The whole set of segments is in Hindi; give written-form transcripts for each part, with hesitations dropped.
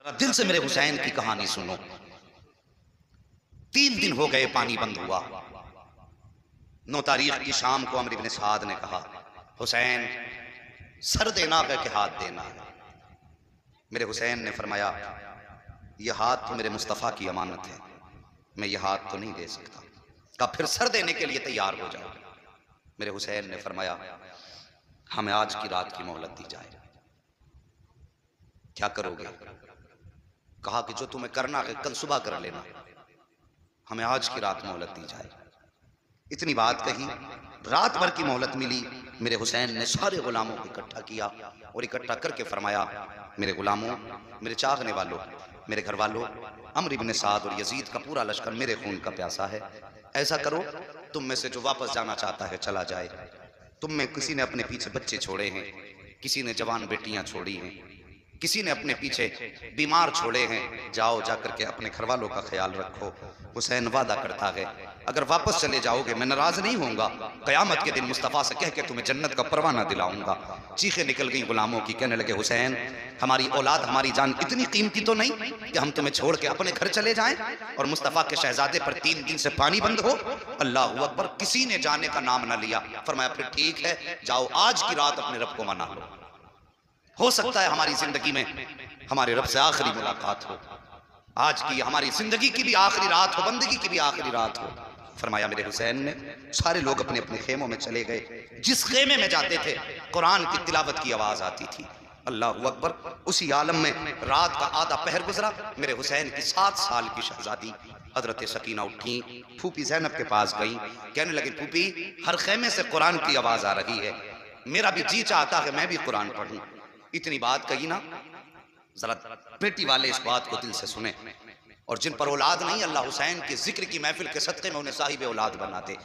दिल से मेरे हुसैन की कहानी सुनो। 3 दिन हो गए, पानी बंद हुआ। 9 तारीख की शाम को अमर इब्न साद ने कहा, हुसैन सर देना है कि हाथ देना है। मेरे हुसैन ने फरमाया, यह हाथ तो मेरे मुस्तफ़ा की अमानत है, मैं यह हाथ तो नहीं दे सकता। कहा फिर सर देने के लिए तैयार हो जाओ। मेरे हुसैन ने फरमाया, हमें आज की रात की मोहलत दी जाए। क्या करोगे? कहा कि जो तुम्हें करना है कल सुबह कर लेना, हमें आज की रात मोहलत दी जाए। इतनी बात कही, रात भर की मोहलत मिली। मेरे हुसैन ने सारे गुलामों को इकट्ठा किया और इकट्ठा करके फरमाया, मेरे गुलामों, मेरे चाहने वालों, मेरे घर वालों, अमर इब्न साद और यजीद का पूरा लश्कर मेरे खून का प्यासा है। ऐसा करो, तुम में से जो वापस जाना चाहता है चला जाए। तुम में किसी ने अपने पीछे बच्चे छोड़े हैं, किसी ने जवान बेटियां छोड़ी हैं, किसी ने अपने पीछे बीमार छोड़े हैं। जाओ, जाकर के अपने घर वालों का ख्याल रखो। हुसैन वादा करता है, अगर वापस चले जाओगे मैं नाराज नहीं होऊंगा। कयामत के दिन मुस्तफ़ा से कह के तुम्हें जन्नत का परवाना दिलाऊंगा। चीखें निकल गई गुलामों की, कहने लगे, हुसैन हमारी औलाद, हमारी जान इतनी कीमती तो नहीं कि हम तुम्हें छोड़ के अपने घर चले जाएं और मुस्तफ़ा के शहजादे पर 3 दिन से पानी बंद हो। अल्लाह अकबर। किसी ने जाने का नाम ना लिया। फरमाया, फिर ठीक है, जाओ आज की रात अपने रब को मना लो। हो सकता है हमारी जिंदगी में हमारे रब से आखिरी मुलाकात हो। आज की हमारी जिंदगी की भी आखिरी रात हो, बंदगी की भी आखिरी रात हो। फरमाया मेरे हुसैन ने, सारे लोग अपने अपने खेमों में चले गए। जिस खेमे में जाते थे कुरान की तिलावत की आवाज आती थी। अल्लाह अकबर। उसी आलम में रात का आधा पहर गुजरा। मेरे हुसैन की 7 साल की शहजादी हजरत सकीना उठी, फूफी ज़ैनब के पास गई, कहने लगी, फूफी हर खेमे से कुरान की आवाज आ रही है, मेरा भी जी चाहता है मैं भी कुरान पढ़ूं। इतनी बात कही ना, जरा बेटी वाले इस बात को दिल से सुने। और जिन पर औलाद नहीं, अल्लाह हुसैन के जिक्र की महफिल के सदक़े में उन्हें साहिब औलाद बनाते।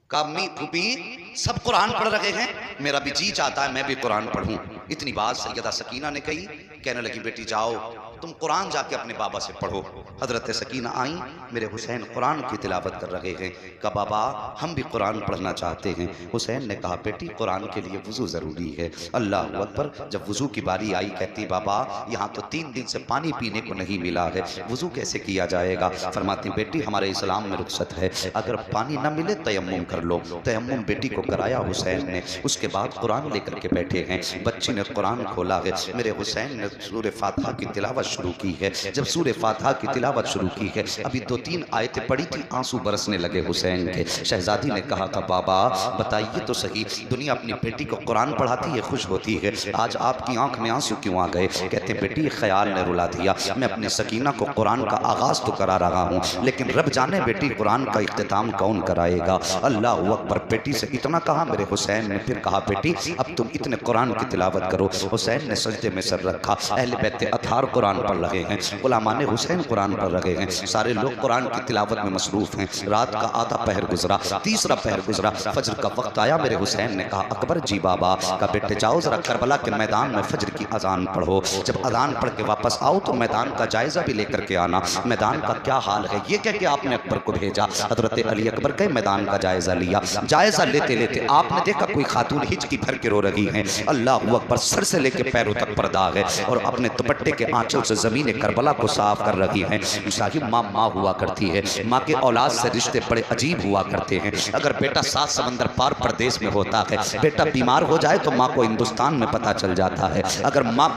कमी फूफी सब कुरान पढ़ रहे हैं, मेरा भी जी चाहता है मैं भी कुरान पढ़ूं। इतनी बात सैयदा सकीना ने कही। कहने लगी, बेटी जाओ तुम कुरान जाके अपने बाबा से पढ़ो। हजरत सकीना आई, मेरे हुसैन कुरान की तिलावत कर रहे हैं। कहा, बाबा हम भी कुरान पढ़ना चाहते हैं। हुसैन ने कहा, बेटी कुरान के लिए वुजू ज़रूरी है। अल्लाह अकबर। जब वुजू की बारी आई, कहती, बाबा यहाँ तो 3 दिन से पानी पीने को नहीं मिला है, वुजू कैसे किया जाएगा? फरमाती, बेटी हमारे इस्लाम में रुख्सत है, अगर पानी न मिले तयम्मुम कर लो। तयम्मुम बेटी को कराया हुसैन ने। उसके बाद कुरान लेकर के बैठे हैं। बच्ची ने कुरान खोला है। मेरे हुसैन ने सूरे फातिहा की तिलावत शुरू की है। जब सूरे फातिहा की तिलावत शुरू की है, अभी 2-3 आयतें पढ़ी थी, आंसू बरसने लगे हुसैन के। शहजादी ने कहा था, बाबा बताइए तो सही, दुनिया अपनी बेटी को कुरान पढ़ाती है, खुश होती है, आज आपकी आंख में आंसू क्यों आ गए? कहते, बेटी ख्याल ने रुला दिया, मैं अपनी सकीना को कुरान का आगाज तो करा रहा हूँ, लेकिन रब जाने बेटी कुरान का इख्तिताम कौन कराएगा? अल्लाह अकबर। बेटी से इतना कहा, मेरे हुसैन ने फिर कहा, बेटी अब तुम इतने कुरान की तिलावत करो। हुसैन ने सजदे में सर रखा। अहले बैत अतार कुरान पढ़ रहे हैं, गुलामान हुसैन कुरान पढ़ रहे हैं, सारे लोग कुरान की तिलावत में मसरूफ हैं। रात का आधा पहर गुजरा, तीसरा पहर गुजरा, फजर का वक्त आया। मेरे हुसैन ने कहा, अकबर जी बाबा का बेटे जाओ जरा करबला के मैदान में फजर की अजान पढ़ो। जब अजान पढ़ के वापस आओ तो मैदान का जायजा भी लेकर के आना, मैदान का क्या हाल है। ये कह के आपने अकबर को भेजा। हजरत अली अकबर के मैदान का जायजा लिया। जायजा लेते लेते आपने देखा कोई खातून हिचकी भर के रो रही है। अल्लाह अकबर। सर से लेके पैरों तक पर्दा है और अपने दुपट्टे के आंचल से जमीन करबला को साफ कर रही है। साहिब माँ हुआ करती है, माँ के औलाद से रिश्ते बड़े अजीब हुआ करते हैं। अगर बेटा 7 समंदर पार प्रदेश में होता है, बेटा बीमार हो जाए तो माँ को हिंदुस्तान में पता चल जाता है। अगर माँ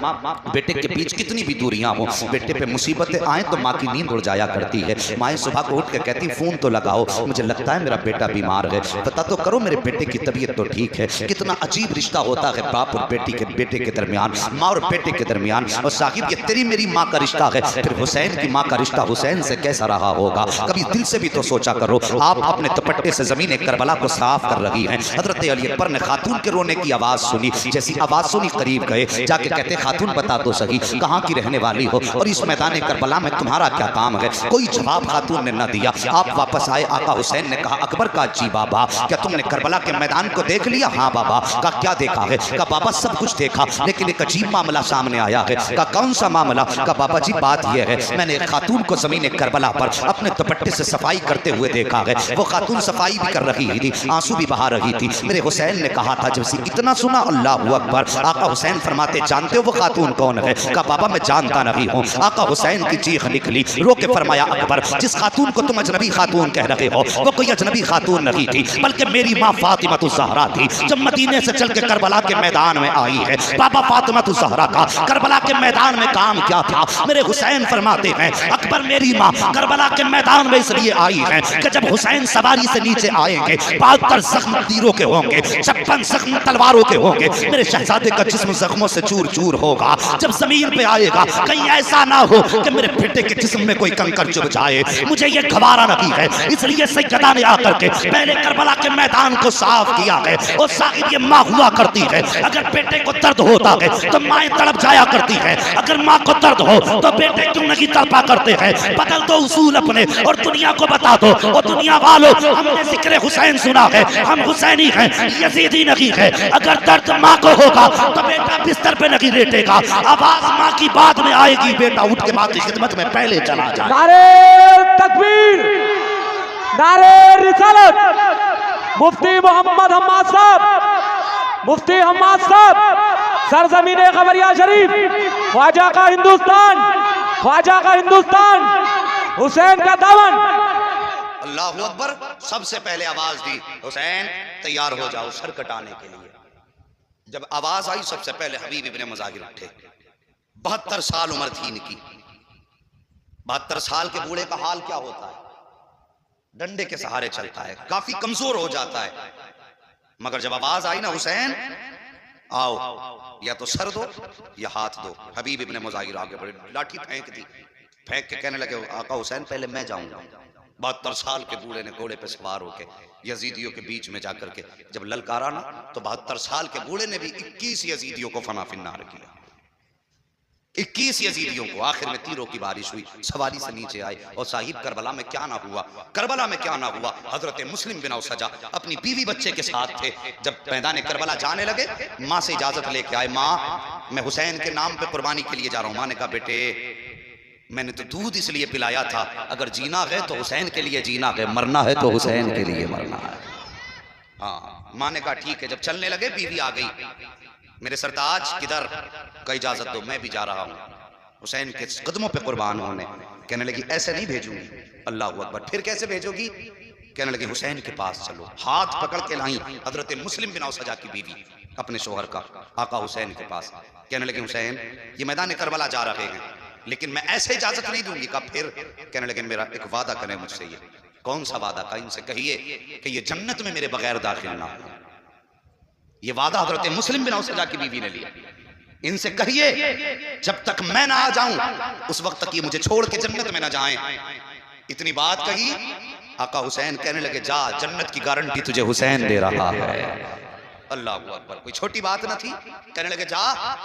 बेटे के बीच कितनी भी दूरियां हो, बेटे पे मुसीबतें आए तो माँ की नींद उड़ जाया करती है। माँ सुबह को उठ के कहती, फोन तो लगाओ, मुझे लगता है मेरा बेटा बीमार है, पता तो करो मेरे बेटे की तबीयत तो ठीक है। कितना अजीब रिश्ता होता है बाप और बेटे के दरमियान, माँ और बेटे के दरमियान। और साहिब ये तेरी मेरी माँ का रिश्ता है, फिर हुसैन की माँ का रिश्ता हुसैन से कैसा रहा होगा? कभी दिल से भी तो सोचा करो। आप अपने दुपट्टे से जमीन करबला को साफ कर रही हैं। हजरत अली अकबर ने खातून के रोने की आवाज सुनी। जैसी आवाज सुनी करीब गए, जाके कहते, खातून बता दो सही कहाँ की रहने वाली हो और इस मैदान करबला में तुम्हारा क्या काम है? कोई जवाब खातून ने न दिया। आप वापस आए। आका हुसैन ने कहा, अकबर का जी बाबा क्या तुमने करबला के मैदान को देख लिया? हाँ बाबा। का क्या देखा है? का बाबा सब कुछ कुछ देखा, लेकिन एक अजीब मामला सामने आया है। कहा कौन सा मामला? कहा बाबा जी बात यह है, मैंने एक खातून को ज़मीन करबला पर अपने दुपट्टे से सफाई करते हुए देखा है। वो खातून सफाई भी कर रही थी, आंसू भी बहा रही थी। मेरे हुसैन ने कहा था, जब से इतना सुना अल्लाह अकबर, आका हुसैन फरमाते जानते हो वो खातून कौन है? कहा बाबा मैं जानता नहीं हूँ। आका हुसैन की चीख निकली, रो के फरमाया अकबर, जिस खातून को तुम अजनबी खातून कह रहे हो वो कोई अजनबी खातून नहीं थी, बल्कि मेरी माँ फातिमा ज़हरा थी। जब मदीने से चल के करबला के मैदान में आई है, बाबा फातिमा ज़हरा का करबला के मैदान में काम क्या था? मेरे हुसैन फरमाते हैं अकबर मेरी माँ करबला के मैदान में इसलिए आई है कि जब हुसैन सवारी से नीचे आएंगे 72 जख्म तीरों के होंगे, 56 जख्म तलवारों के होंगे, मेरे शहजादे का जिस्म जख्मों से चूर चूर होगा। जब जमीन पे आएगा कहीं ऐसा ना हो कि मेरे बेटे के जिस्म में कोई कंकर चुभ जाए, मुझे ये गवारा नहीं है। इसलिए सैयदा ने आकर के पहले करबला के मैदान को साफ किया है। और साहिब ये माँ हुआ करती है, अगर बेटे को दर्द होता है तो माँ तड़प जाया करती है, अगर माँ को दर्द हो तो बेटे क्यों नहीं तड़पा करते हैं? बदल दो उसूल अपने और दुनिया को बता दो, और दुनिया वालों हमने जिक्र हुसैन सुना है, हम हुसैनी हैं, यजीदी नहीं है। अगर दर्द माँ को होगा तो बेटा बिस्तर पे नहीं लेटेगा, आवाज माँ की बाद में आएगी, बेटा उठ के माँ की खिदमत में पहले चला जाए। नारे तकबीर, नारे रिसालत, मुफ्ती मोहम्मद हम्माद साहब, मुफ्ती हम्माद साहब, सरजमीन खबरिया शरीफ, ख्वाजा का हिंदुस्तान, ख्वाजा का हिंदुस्तान, हुसैन का दामन। अल्लाहु अकबर। सबसे पहले आवाज दी, हुसैन तैयार हो जाओ सर कटाने के लिए। जब आवाज आई सबसे पहले हबीब इब्ने मुज़ाहिर उठे। 72 साल उम्र थी इनकी। 72 साल के बूढ़े का हाल क्या होता है? डंडे के सहारे चलता है, काफी कमजोर हो जाता है। मगर जब आवाज आई ना हुसैन आओ, या तो सर दो या हाथ दो। हबीब इब्ने मुज़ाहिर आगे बढ़े, लाठी फेंक दी, फेंक के कहने लगे आका हुसैन पहले मैं जाऊंगा। 72 साल के बूढ़े ने घोड़े पे सवार होके यजीदियों के बीच में जाकर के जब ललकारा ना, तो 72 साल के बूढ़े ने भी 21 यजीदियों को फना फिन्नार किया। 21 यजीदियों को। आखिर में तीरों की बारिश हुई, सवारी से नीचे आए। और साहिब करबला में क्या ना हुआ, करबला में क्या ना हुआ। हजरत मुस्लिम बिन औसजा अपनी बीवी बच्चे के साथ थे। जब मैदान करबला जाने लगे, माँ से इजाजत लेके आए, माँ मैं हुसैन के नाम पे कुर्बानी के लिए जा रहा हूँ। माँ ने कहा बेटे मैंने तो दूध इसलिए पिलाया था, अगर जीना है तो हुसैन के लिए जीना है, मरना है तो हुसैन के लिए मरना है। हाँ, माँ ने कहा ठीक है। जब चलने लगे बीवी आ गई, मेरे सरताज किधर? का इजाजत दो मैं भी जा रहा हूँ हुसैन के कदमों पे कुर्बान होने। कहने लगी ऐसे नहीं भेजूंगी। अल्लाह अकबर। फिर कैसे भेजोगी? कहने लगी हुसैन के पास चलो। हाथ पकड़ के लाई हजरत मुस्लिम बिन औसजा की बीवी अपने शोहर का, आका हुसैन के पास। कहने लगे हुसैन ये मैदान करबला जा रहे हैं, लेकिन मैं ऐसे इजाजत नहीं दूंगी। कहा फिर? कहने लगे मेरा एक वादा करें मुझसे। ये कौन सा वादा? का इनसे कहिए कि ये जन्नत में मेरे बगैर दाखिल ना हो। ये वादा हजरत मुस्लिम बिन औसजा की बीवी ने लिया। इनसे कहिए जब तक मैं ना आ जाऊं उस वक्त तक ये मुझे छोड़ के जन्नत में ना जाएं। इतनी बात कही, आका हुसैन कहने लगे जा, जन्नत की गारंटी तुझे हुसैन दे रहा है। अल्लाह अकबर। कोई छोटी बात ना थी। कहने लगे जा,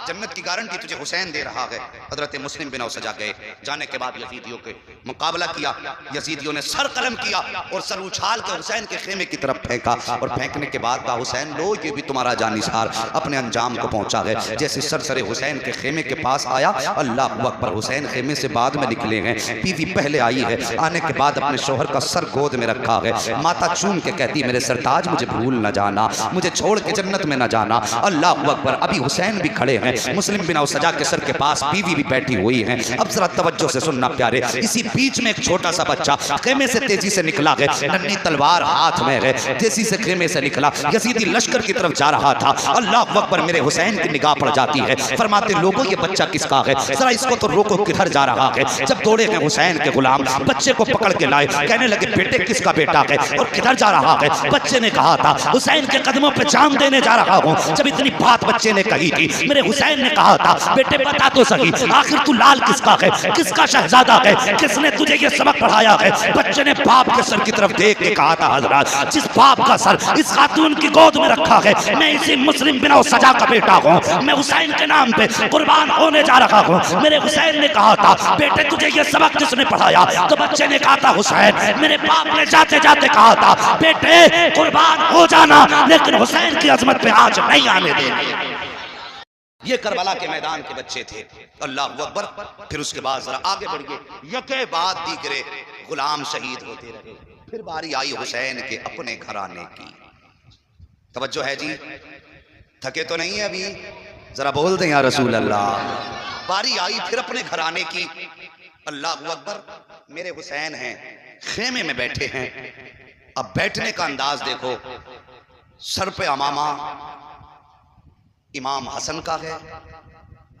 जन्नत की गारंटी तुझे हुसैन दे रहा है। हजरत मुस्लिम बिन औसजा गए। जाने के बाद यजीदियों के मुकाबला किया। यजीदियों ने सर कलम किया और सर उछाल के हुसैन के खेमे की तरफ फेंका। और फेंकने के बाद कहा हुसैन लो ये भी तुम्हारा जानिसार अपने अंजाम को पहुंचा है। जैसे सर सरे हुसैन के खेमे के पास आया, अल्लाह अकबर, हुसैन खेमे से बाद में निकले हैं। बीवी पहले आई है। आने के बाद अपने शोहर का सर गोद में रखा है। माता चूम के कहती मेरे सरताज मुझे भूल न जाना, मुझे छोड़ के जन्नत में न जाना। अल्लाह अकबर। अभी हुसैन भी खड़े हैं, मुस्लिम बिन औसजा के सर के पास बीवी भी बैठी हुई है। अब जरा तवज्जो से सुनना प्यारे। इसी बीच में एक छोटा सा बच्चा खेमे से तेजी से निकला है, नन्ही तलवार हाथ में है, तेजी से खेमे से निकला, यजीदी लश्कर की तरफ जा रहा था। अल्लाह अकबर। मेरे हुसैन की निगाह पड़ जाती है। फरमाते लोगों ये बच्चा किसका है, जरा इसको तो रोको, किधर जा रहा है। जब दौड़े हैं हुसैन के गुलाम, बच्चे को पकड़ के लाए। कहने लगे बेटे किसका बेटा है और किधर जा रहा है? बच्चे ने कहा था हुसैन के कदमों पे जान देने जा रहा हूँ। जब इतनी बात बच्चे ने कही थी, मेरे हुसैन ने कहा था बेटे बता तो सही, आखिर तू लाल किसका है, किसका शहजादा है, किसने तुझे ये सबक पढ़ाया है? बच्चे ने बाप के सर की तरफ देख के कहा था हजरत जिस बाप का सर इस खातून की गोद में रखा है, मैं इसी मुस्लिम बिन औसजा का बेटा हूँ, मैं हुसैन के नाम पे कुर्बान होने जा रहा हूँ। मेरे हुसैन ने कहा था बेटे तुझे ये सबक किसने पढ़ाया? तो बच्चे ने कहा था हुसैन मेरे बाप ने जाते जाते कहा था बेटे कुर्बान हो जाना, लेकिन हुसैन की अजमत पे आज नहीं आने देंगे। ये करबला के मैदान के बच्चे थे। अल्लाह अकबर। फिर उसके बाद जरा आगे बढ़ गए, यके बाद दीगरे गुलाम शहीद होते रहे। फिर बारी आई हुसैन के अपने घराने की। तवज्जो है जी, थके तो नहीं है अभी, जरा बोल दें या रसूल अल्लाह। बारी आई फिर अपने घराने की। अल्लाह अकबर। मेरे हुसैन हैं, खेमे में बैठे हैं। अब बैठने का अंदाज देखो, सर पे अमामा इमाम हसन का है,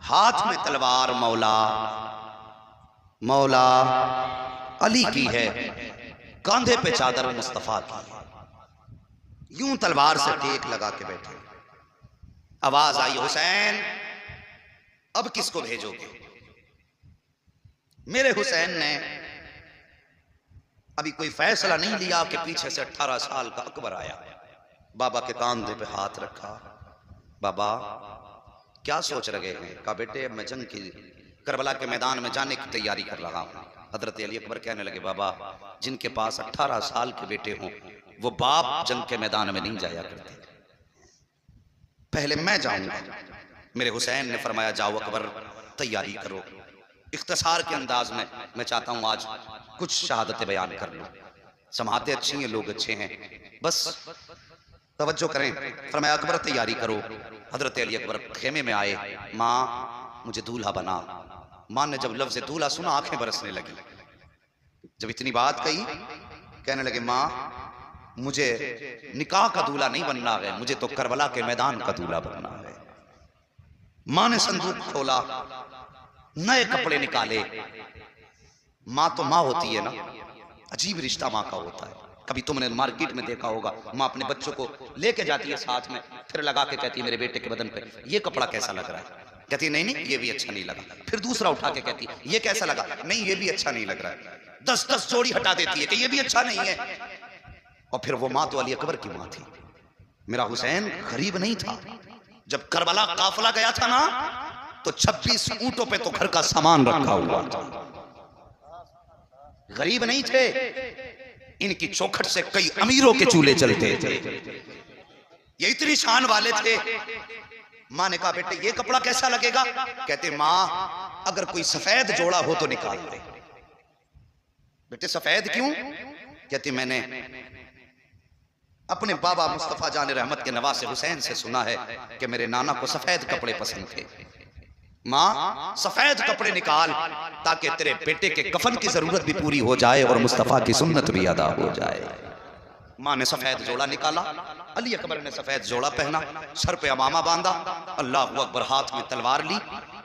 हाथ में तलवार मौला मौला अली की है, कांधे पे चादर मुस्तफा की है। यूं तलवार से टेक लगा के बैठे। आवाज आई, हुसैन अब किसको भेजोगे? मेरे हुसैन ने अभी कोई फैसला नहीं लिया कि पीछे से 18 साल का अकबर आया। बाबा के कांधे पे हाथ रखा। बाबा क्या सोच रहे हैं? कहा बेटे अब मैं जंग की करबला के मैदान में जाने की तैयारी कर रहा हूं। हजरत अली अकबर कहने लगे, बाबा जिनके पास 18 साल के बेटे हों वो बाप जंग के मैदान में नहीं जाया करते, पहले मैं जाऊंगा। मेरे हुसैन ने फरमाया, जाओ अकबर तैयारी करो। इख्तिसार के अंदाज में मैं चाहता हूं आज कुछ शहादतें बयान कर लूं। समातें अच्छी हैं, लोग अच्छे हैं, बस तवज्जो करें। फरमाया अकबर तैयारी करो। हजरत अली अकबर खेमे में आए। माँ मुझे दूल्हा बना। माँ ने जब लफ्ज़ दूल्हा सुना आंखें बरसने लगी। जब इतनी बात कही कहने लगे, माँ मुझे निकाह का दूल्हा नहीं बनना है, मुझे तो करबला के मैदान का दूल्हा बनना है। माँ ने संदूक खोला, नए कपड़े निकाले। माँ तो माँ होती है ना, अजीब रिश्ता माँ का होता है। कभी तुमने मार्केट में देखा होगा, माँ अपने बच्चों को लेके जाती है साथ में, फिर लगा के कहती है मेरे बेटे के बदन पे ये कपड़ा कैसा लग रहा है? कहती है नहीं नहीं ये भी अच्छा नहीं लगा। फिर दूसरा उठा के कहती है ये कैसा लगा? नहीं ये भी अच्छा नहीं लग रहा है। 10-10 जोड़ी हटा देती है कि ये भी अच्छा नहीं है। और फिर वो माँ तो अली अकबर की माँ थी। मेरा हुसैन गरीब नहीं था। जब करबला काफिला गया था ना तो 26 ऊंटों पे तो घर का सामान रखा हुआ था। गरीब नहीं थे। इनकी चौखट से कई अमीरों के चूल्हे चलते थे। ये इतनी शान वाले थे। माँ ने कहा बेटे ये कपड़ा कैसा लगेगा? कहते माँ अगर कोई सफेद जोड़ा हो तो निकाल दे। बेटे सफेद क्यों? कहती मैंने अपने बाबा मुस्तफा जान रहमत के नवासे हुसैन से सुना है कि मेरे नाना को सफेद कपड़े पसंद थे। माँ सफेद कपड़े निकाल ताकि तेरे बेटे के कफन की जरूरत भी पूरी हो जाए और मुस्तफा की सुन्नत भी अदा हो जाए। माँ ने सफेद जोड़ा निकाला। अली अकबर ने सफेद जोड़ा पहना, सर पे अमामा बांधा, अल्लाह अकबर हाथ में तलवार ली।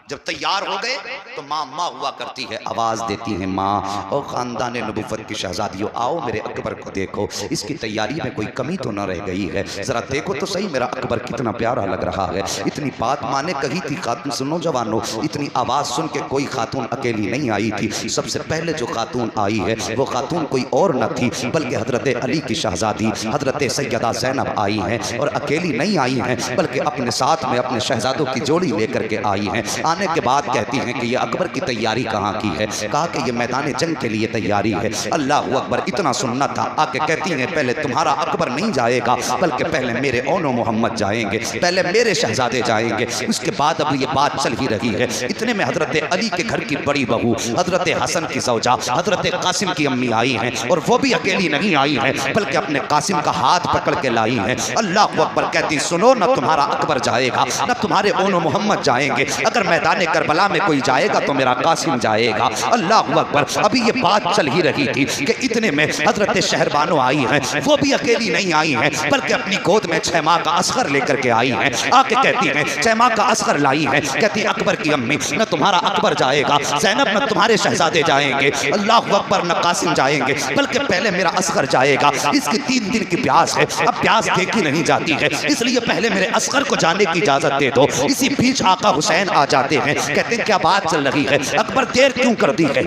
जब तैयार हो गए तो माँ माँ हुआ करती है, आवाज देती है माँ और खानदान नबुव्वत की शहजादियों आओ मेरे अकबर को देखो, इसकी तैयारी में कोई कमी तो न रह गई है, जरा देखो तो सही मेरा अकबर कितना प्यारा लग रहा है। इतनी बात माँ ने कही थी। खातून सुनो जवानों, इतनी आवाज सुन के कोई खातून अकेली नहीं आई थी। सबसे पहले जो खातून आई है वो खातून कोई और न थी बल्कि हजरत अली की शहजादी हजरत सैयदा ज़ैनब आई हैं। और अकेली नहीं आई हैं बल्कि अपने साथ में अपने शहजादों की जोड़ी लेकर के आई हैं। आने के बाद कहती हैं कि ये अकबर की तैयारी कहाँ की है? कहा कि ये मैदान जंग के लिए तैयारी है। अल्लाह अकबर, इतना सुनना था। आके कहती हैं पहले तुम्हारा अकबर नहीं जाएगा बल्कि पहले मेरे ओनो मोहम्मद जाएंगे, पहले मेरे शहजादे जाएंगे। उसके बाद अब ये बात चल ही रही है। इतने में हजरत अली के घर की बड़ी बहू हजरत हसन की ज़ौजा हजरत कासिम की अम्मी आई हैं और वो भी अकेली नहीं आई हैं बल्कि अपने कासिम का हाथ पकड़ के लाई हैं। अल्लाह अकबर कहती सुनो, न तुम्हारा अकबर जाएगा न तुम्हारे ओनो मोहम्मद जाएंगे। अगर मैदान करबला में कोई जाएगा तो मेरा कासिम जाएगा। अल्लाह अकबर। अभी ये बात चल ही रही थी कि इतने में हजरत शहरबानो आई हैं। वो भी अकेली नहीं आई हैं बल्कि अपनी गोद में 6 माह का असगर लेकर के आई हैं। आके कहती हैं 6 माह का असगर लाई है। कहती अकबर की अम्मी न तुम्हारा अकबर जाएगा, ज़ैनब न तुम्हारे शहजादे जाएंगे, अल्लाह अकबर न कासिम जाएंगे बल्कि पहले मेरा असगर जाएगा। इसकी 3 दिन की प्यास है, अब प्यास देखी नहीं जाती है, इसलिए पहले मेरे असगर को जाने की इजाजत दे दो। इसी बीच आका हुसैन आ जाते जाते हैं, कहते हैं क्या बात चल रही है, अकबर देर क्यों कर दी है,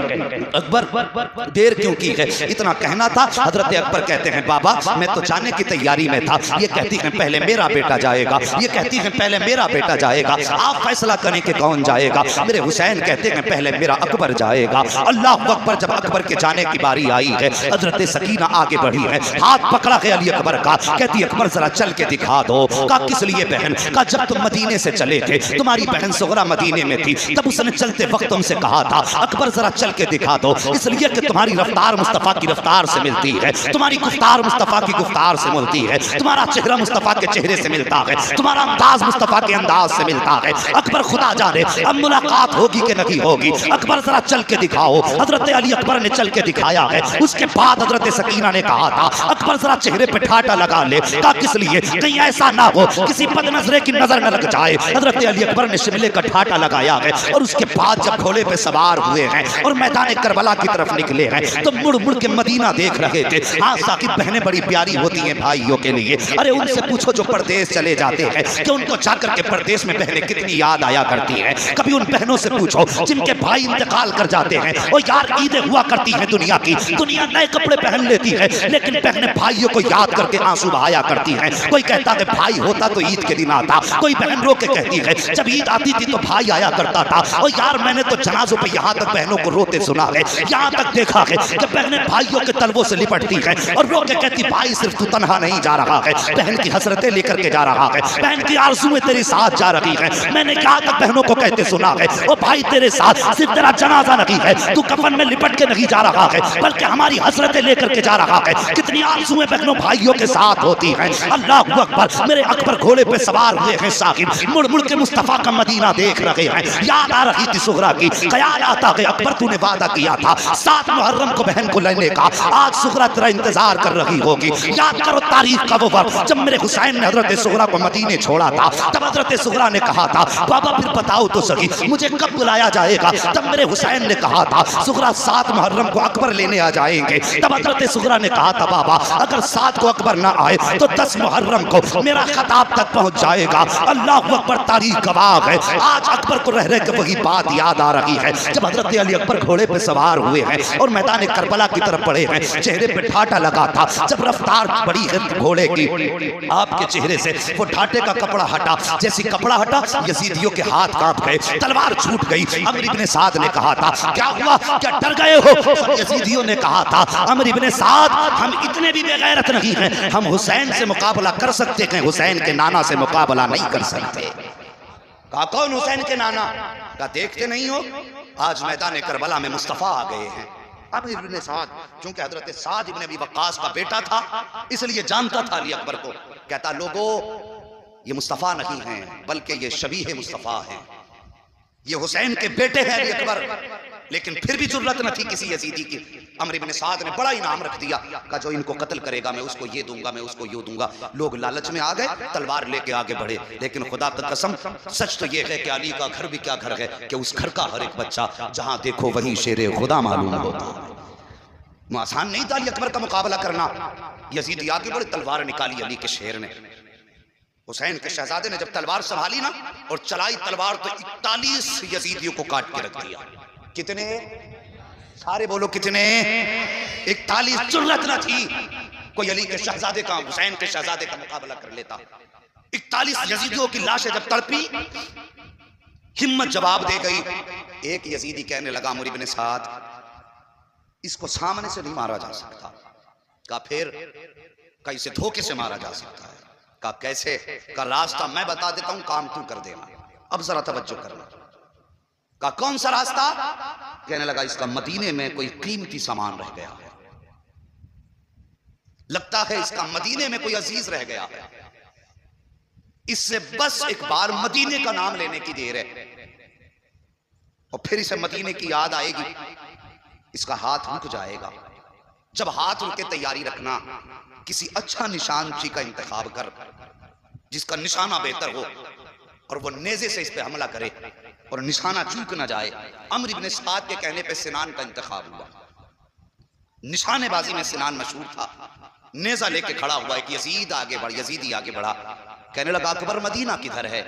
अकबर देर क्यों की है, इतना कहना था। हजरत अकबर कहते हैं बाबा मैं तो जाने की तैयारी में था, ये कहती हैं पहले मेरा बेटा जाएगा, ये कहती हैं पहले मेरा बेटा जाएगा, आप फैसला करें कि कौन जाएगा। मेरे हुसैन कहते हैं पहले मेरा अकबर जाएगा। अल्लाह अकबर। जब अकबर के जाने की बारी आई है, हजरत सकीना आगे बढ़ी है, हाथ पकड़ा है अली अकबर का, कहती अकबर जरा चल के दिखा दो। का किस लिए बहन, का जब तुम मदीने से चले थे, तुम्हारी बहन सुगरा मदीने में थी, तब उसने चलते वक्त तुमसे कहा था अकबर जरा चल के दिखा दो, इसलिए कि तुम्हारी रफ्तार मुस्तफा की रफ्तार से मिलती है, तुम्हारी गुफ्तार मुस्तफा की गुफ्तार से मिलती है, तुम्हारा चेहरा मुस्तफा के चेहरे से मिलता है, तुम्हारा अंदाज मुस्तफा के अंदाज से मिलता है। अकबर खुदा जाने अब मुलाकात होगी कि नहीं होगी, अकबर जरा चल के दिखाओ। हजरत अली अकबर ने चल के दिखाया है। उसके बाद हजरत सकीना ने कहा था अकबर जरा चेहरे पे ठाटा लगा ले। का किस लिए, कहीं ऐसा ना हो किसी बदनजरे की नजर न लग जाए। हजरत अली अकबर ने शिमले का ठाटा लगाया है और उसके बाद जब घोड़े पे सवार हुए हैं और मैदान करबला की तरफ निकले हैं तो मुड़ मुड़ के मदीना देख रहे थे। हाँ साकिब, बहनें बड़ी प्यारी होती हैं भाइयों के लिए। अरे उनसे पूछो जो परदेश चले जाते हैं कि उनको जाकर के परदेश में बहनें कितनी याद आया करती हैं। कभी उन बहनों से पूछो जिनके भाई इंतकाल कर जाते हैं, और यार ईदें हुआ करती हैं दुनिया की, दुनिया नए कपड़े पहन लेती है लेकिन बहनें भाइयों को याद करके आंसू बहाया करती हैं। कोई कहता है भाई होता तो ईद के दिन आता, कोई बहन रो के कहती है जब ईद आती थी तो भाई आया करता था। और यार मैंने तो जनाजों पे यहाँ तक बहनों को रोते सुना है, यहाँ तक देखा है कि बहनें भाइयों के तलवों से लिपटती है और रो के कहती भाई सिर्फ तू तन्हा नहीं जा रहा है, बहन की हसरतें लेकर के जा रहा है, बहन की आरज़ुएं तेरे साथ जा रही है। मैंने यहाँ तक बहनों को कहते सुना है ओ भाई तेरे साथ सिर्फ तेरा जनाजा नहीं है, तू कफन में लिपट के नहीं जा रहा है बल्कि हमारी हसरतें लेकर के जा रहा है। कितनी आरज़ुएं बहनों भाइयों के साथ होती हैं। अल्लाह अकबर। मेरे अकबर घोड़े पे सवार हुए हैं साहिब, मुड़ मुड़ के मुस्तफा का मदीना देख रहे हैं। याद आ रही थी सुगरा की, ख्याल आता है अकबर तूने वादा किया था 7 मुहर्रम को बहन को लेने का, आज सुगरा तेरा इंतजार कर रही होगी। याद करो तारीख का वो वक्त जब मेरे हुसैन ने हजरत सुगरा को मदीने छोड़ा था, तब हजरत सुगरा ने कहा था बाबा फिर बताओ तो सही मुझे कब बुलाया जाएगा। तब मेरे हुसैन ने कहा था सुगरा 7 मुहर्रम को अकबर लेने आ जाएंगे। तब हजरत सुगरा ने कहा था बाबा अगर 7 को अकबर ना आए तो 10 मुहर्रम को मेरा खताब तक पहुंच जाएगा। अल्लाह अकबर, तारीख गवाह है। आज अकबर को रह रह के वही बात याद आ रही है जब हजरत अली अकबर घोड़े पे सवार हुए हैं और मैदान करबला की तरफ बढ़े हैं। चेहरे पे ठाटा लगा था, जब रफ्तार बढ़ी है घोड़े की आपके चेहरे से वो ठाटे का कपड़ा हटा, जैसी कपड़ा हटा यजीदियों के हाथ कांप गए, तलवार छूट गई। अमर इब्ने साद ने कहा था क्या हुआ, क्या डर गए हो? यजीदियों ने कहा था अमर इब्ने साद हम इतने भी बेगैरत नहीं हैं, हम हुसैन से मुकाबला कर सकते हैं, हुसैन के नाना से मुकाबला नहीं कर सकते। कहा कौन हुसैन के नाना? कहा देखते नहीं हो आज मैदान करबला में मुस्तफा आ गए हैं। अब इब्ने साद चूंकि हजरत साद इब्ने अबी वक्कास का बेटा था इसलिए जानता था अली अकबर को। कहता लोगों ये मुस्तफा नहीं हैं बल्कि ये शबीह मुस्तफा हैं, ये हुसैन के बेटे हैं अली अकबर। लेकिन फिर भी जुर्रत न थी किसी यजीदी की। अमर इब्ने साद ने बड़ा इनाम रख दिया, कहा जो इनको कत्ल करेगा मैं उसको ये दूंगा, मैं उसको ये दूंगा। लोग लालच में आ गए, तलवार लेके आगे बढ़े। लेकिन खुदा का कसम सच तो ये है कि अली का घर भी क्या घर है कि उस घर का हर एक बच्चा जहां देखो वही शेरे खुदा मालूम होता। आसान नहीं था अली अकबर का मुकाबला करना। यजीदी आगे बढ़े, तलवार निकाली अली के शेर ने। हुसैन के शहजादे ने जब तलवार संभाली ना और चलाई तलवार तो 41 यजीदियों को काट के रख दिया। कितने? सारे बोलो कितने? 41। जुर्रत न थी कोई अली के शहजादे का, हुसैन के शहजादे का मुकाबला कर लेता। 41 यजीदियों की लाशें जब तड़पी, हिम्मत जवाब दे गई। एक यजीदी कहने लगा अमर इब्ने साद इसको सामने से नहीं मारा जा सकता। कहा फिर? कहा इसे धोखे से मारा जा सकता है। कहा कैसे? का रास्ता मैं बता देता हूं, काम तू कर देना। अब जरा तवज्जो करना। का कौन सा रास्ता? कहने लगा इसका मदीने में कोई कीमती सामान रह गया है, लगता है इसका मदीने में कोई अजीज रह गया है, इससे बस एक बार मदीने का नाम लेने की देर है और फिर इसे मदीने की याद आएगी, इसका हाथ रुक जाएगा। जब हाथ रुके तैयारी रखना, किसी अच्छा निशान ची का इंतखाब कर जिसका निशाना बेहतर हो और वो नेज़े से इस पे हमला करे और निशाना चूक ना जाए। अमर इब्ने साद के कहने पे सिनान का इंतखाब हुआ। निशानेबाजी में सिनान मशहूर था। नेज़ा लेके खड़ा हुआ एक यजीद आगे बढ़, यजीदी आगे बढ़ा। कहने लगा अकबर मदीना किधर है?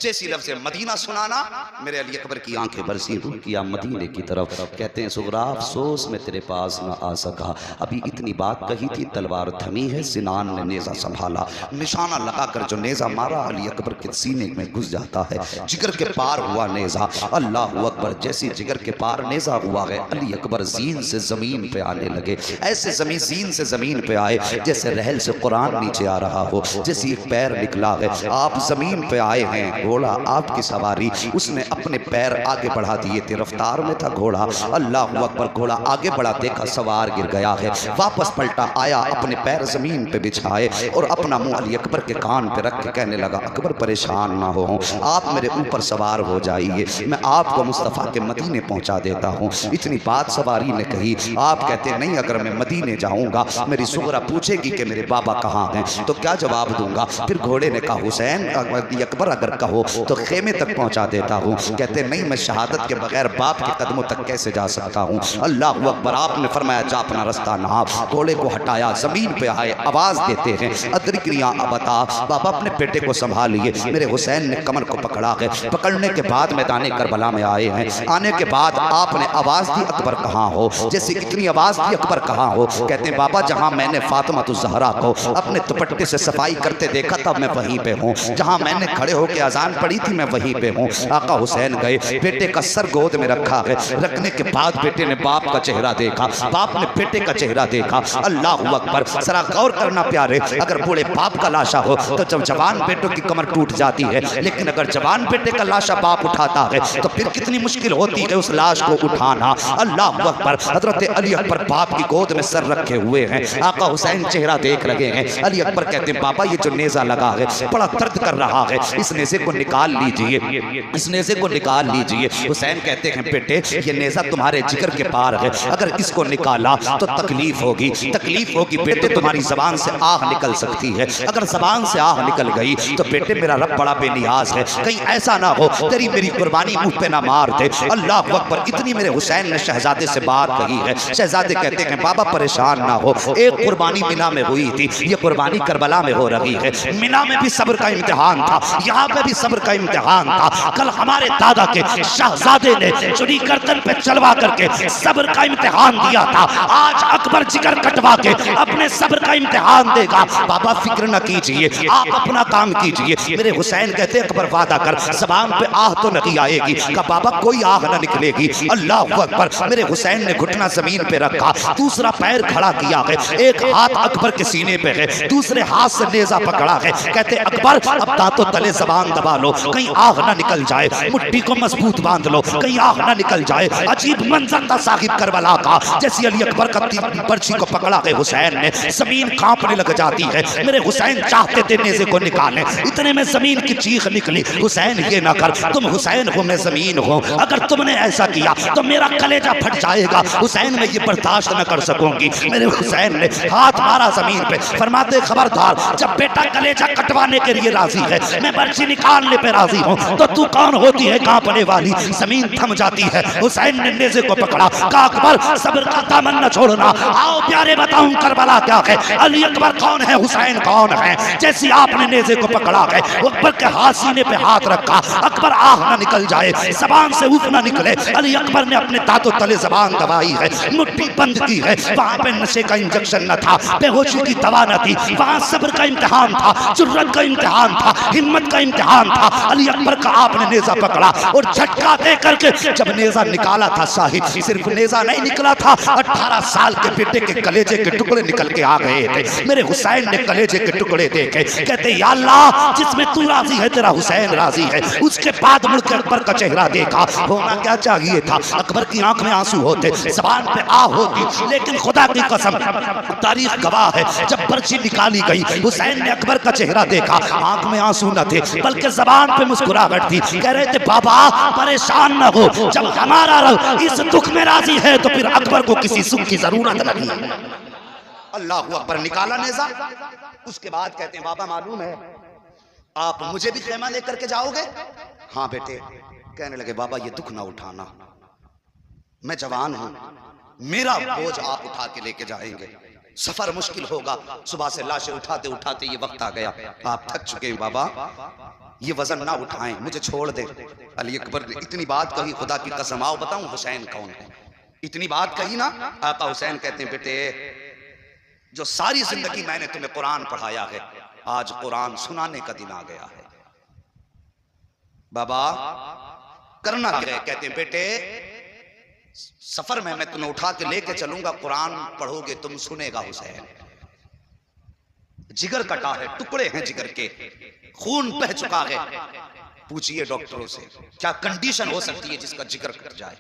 जैसी लफ्ज़ मदीना सुनाना, मेरे अली अकबर की आंखें बरसी, रुख किया मदीने की तरफ। कहते हैं सुगरा अफसोस में तेरे पास न आ सका, अभी इतनी बात कही थी, तलवार थमी है, सिनान ने नेज़ा संभाला, निशाना लगाकर जो नेज़ा मारा अली अकबर के सीने में घुस जाता है, जिगर के पार हुआ नेज़ा। अल्लाह अकबर, जैसी जिगर के पार नेज़ा हुआ है, अली अकबर जीन से ज़मीन पे आने लगे। ऐसे जीन से ज़मीन पे आए जैसे रहल से कुरान नीचे आ रहा हो, जैसे एक पैर निकला है, आप ज़मीन पे आए हैं, घोड़ा आपकी सवारी, उसने अपने पैर आगे बढ़ा दिए थे, रफ्तार में था घोड़ा। अल्लाह अकबर, घोड़ा आगे बढ़ा, देखा सवार गिर गया है, वापस पलटा आया, अपने पैर जमीन पे बिछाए और अपना मुंह अली अकबर के कान पे रख के कहने लगा, अकबर परेशान ना हो, आप मेरे ऊपर सवार हो जाइए, मैं आपको मुस्तफ़ा के मदीने पहुंचा देता हूँ। इतनी बात सवारी ने कही। आप कहते नहीं, अगर मैं मदीने जाऊंगा मेरी सुगरा पूछेगी कि मेरे बाबा कहाँ हैं, तो क्या जवाब दूंगा? फिर घोड़े ने कहा, हुसैन अकबर अगर कहो तो खेमे तक पहुंचा देता हूँ। कहते नहीं, मैं शहादत के बगैर बाप के कदमों तक कैसे जा सकता हूँ? अल्लाह अकबर, आपने फरमाया जा अपना रास्ता नाप। घोड़े को हटाया, जमीन पे आए, आवाज देते हैं, अदरिक्रिया बता। बाबा अपने बेटे को संभालिए। मेरे हुसैन ने कमर को पकड़ा है, पकड़ने के बाद मैदान करबला में आए हैं। आने के बाद आपने आवाज दी, अकबर कहाँ हो? जैसे इतनी आवाज दी, अकबर कहाँ हो? कहते हैं बाबा, जहाँ मैंने फातिमा ज़हरा को अपने दुपट्टे से सफाई करते देखा तब मैं वहीं पे हूँ, जहाँ मैंने खड़े होकर अजान पढ़ी थी मैं वहीं पे हूँ। आका हुसैन गए, बेटे का सर गोद में रखा है, रखने के बाद बेटे ने बाप का चेहरा देखा, बाप ने बेटे का चेहरा देखा। अल्लाह अकबर, जरा गौर करना प्यारे, अगर बूढ़े बाप का लाशा हो तो जब जवान बेटों की कमर टूट जाती है, लेकिन अगर जवान बेटे का लाशा बाप उठाता है तो फिर कितनी मुश्किल होती है उस लाश को उठाना। अल्लाह अकबर, हजरत अली अकबर बाप की गोद में सर रखे हुए हैं, आका हुसैन चेहरा देख लगे हैं। अली अकबर कहते हैं बाबा, ये जो नेज़ा लगा है बड़ा दर्द कर रहा है, इस नेज़े को निकाल लीजिए, इस नेज़े को निकाल लीजिए। हुसैन कहते हैं बेटे, ये नेज़ा तुम्हारे जिगर के पार है, अगर इसको निकाला तो तकलीफ होगी, तकलीफ होगी बेटे, तुम्हारी जबान से आह निकल सकती है, अगर जबान से आह निकल गई तो बेटे मेरा रब बड़ा बेनियाज है, कहीं ऐसा ना हो तेरी मेरी कुर्बानी मुंह पे ना मार दे। अल्लाह अकबर, इतनी मेरे हुसैन ने शहजादे से बात कही है। शहजादे कहते हैं बाबा परेशान ना हो, एक कुर्बानी मिना में हुई थी, ये कुर्बानी करबला में हो रही है। मिना में भी सब्र का इम्तिहान था, यहाँ पे भी सब्र का इम्तिहान था। कल हमारे दादा के शहजादे ने चुरी गर्दन पे चलवा करके सब्र का इम्तिहान दिया था, आज अकबर जिगर कटवा के अपने सब्र का इम्तिहान देगा। बाबा फिक्र न कीजिए, आप अपना काम कीजिए। मेरे हुसैन कहते अकबर वादा कर, ज़बान पे आह तो नहीं आएगी। का बाबा कोई आह न निकलेगी। अल्लाह अकबर, मेरे हुसैन ने घुटना जमीन पे रखा, दूसरा पैर खड़ा किया है, एक हाथ अकबर के सीने पे है, दूसरे हाथ से नेज़ा पकड़ा है। कहते अकबर अब दांतों तले जबान दबा लो, कहीं आग ना निकल जाए, मुट्ठी को मजबूत बांध लो, कहीं आग ना निकल जाए। अजीब मंजर था साहिब करबला का, जैसे अली अकबर का पर्ची को पकड़ा है हुसैन ने, जमीन कांपने लग जाती है। मेरे हुसैन चाहते थे नेज़े को निकालें, इतने में जमीन की चीख निकली, हुसैन ये ना कर, तुम हुसैन हो मैं जमीन हूँ, अगर तुमने ऐसा किया तो मेरा कलेजा फट जाएगा। हुसैन मैं ये बर्दाश्त न कर सकूंगी। मेरे हुसैन ने हाथ मारा जमीन पे, फरमाते खबरदार, जब बेटा कलेजा कटवाने के लिए राजी है, मैं पर्ची निकालने पे राजी हूँ, तो तू कौन होती है कांपने वाली? जमीन थम जाती है। हुसैन ने नेज़े को पकड़ा, कहा अकबर सब्र का दामन न छोड़ना, आओ प्यारे बताऊं करबला क्या है, अली अकबर कौन है, हुसैन कौन है। जैसे आपने नेज़े को पकड़ा है, अकबर के हाथ सीने पे हाथ रखा, अकबर आह ना निकल जाए, जबान से उफ ना निकले। अली अकबर ने अपने दांतों तले जबान दबाई है, मुट्ठी बंद की है। वहां पे नशे का इंजेक्शन न था, बेहोशी की दवा न थी, वहां सब्र का इम्तिहान था, जुर्रत का इम्तिहान था, हिम्मत का इम्तिहान था। अली अकबर का आपने नेज़ा पकड़ा और झटका दे करके जब नेज़ा निकाला था साहिब, सिर्फ नेज़ा नहीं निकला था, 18 साल के बेटे के कलेजे के टुकड़े निकल के आ गए थे। मेरे हुसैन ने कलेजे के टुकड़े देखे, कहते या अल्लाह जिसमें तू राजी है तेरा हुसैन राजी है। उसके बाद मुड़ के अकबर का चेहरा देखा, होना क्या चाहिए था, अकबर की आंख में आंसू होते, जबान पे आ होती, लेकिन खुदा की कसम तारीख गवाह है, जब पर्ची निकाली गई हुसैन ने अकबर का चेहरा देखा, आंख में आंसू न थे बल्कि जबान पे मुस्कुराहट थी। कह रहे थे बाबा परेशान न हो, जब हमारा रब इस दुख में राजी है तो फिर अकबर को किसी सुख की जरूरत नहीं। अल्लाह अकबर, निकाला नेज़ा। उसके बाद कहते हैं बाबा मालूम है आप मुझे भी खेमा लेकर के जाओगे? हाँ बेटे। कहने लगे बाबा ये दुख ना उठाना, मैं जवान हूं, मेरा बोझ आप उठा के लेके जाएंगे, सफर मुश्किल होगा, सुबह से लाशें उठाते उठाते ये वक्त आ गया, आप थक चुके हैं बाबा, ये वजन ना उठाएं, मुझे छोड़ दे। अली अकबर ने इतनी बात कही, खुदा की कसम, आओ बताऊं हुसैन कौन है। इतनी बात कही ना, आका हुसैन कहते हैं बेटे जो सारी जिंदगी मैंने तुम्हें कुरान पढ़ाया है, आज कुरान सुनाने का दिन आ गया है। बाबा करना क्या है? कहते हैं बेटे सफर में मैं तुम्हें उठा के लेके चलूंगा, कुरान पढ़ोगे तुम, सुनेगा हुसैन। जिगर कटा है, टुकड़े हैं जिगर के, खून बह चुका है। पूछिए डॉक्टरों से क्या कंडीशन हो सकती है जिसका जिगर कट जाए,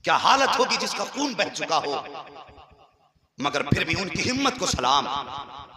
क्या हालत होगी जिसका खून बह चुका हो। मगर फिर भी उनकी हिम्मत को सलाम,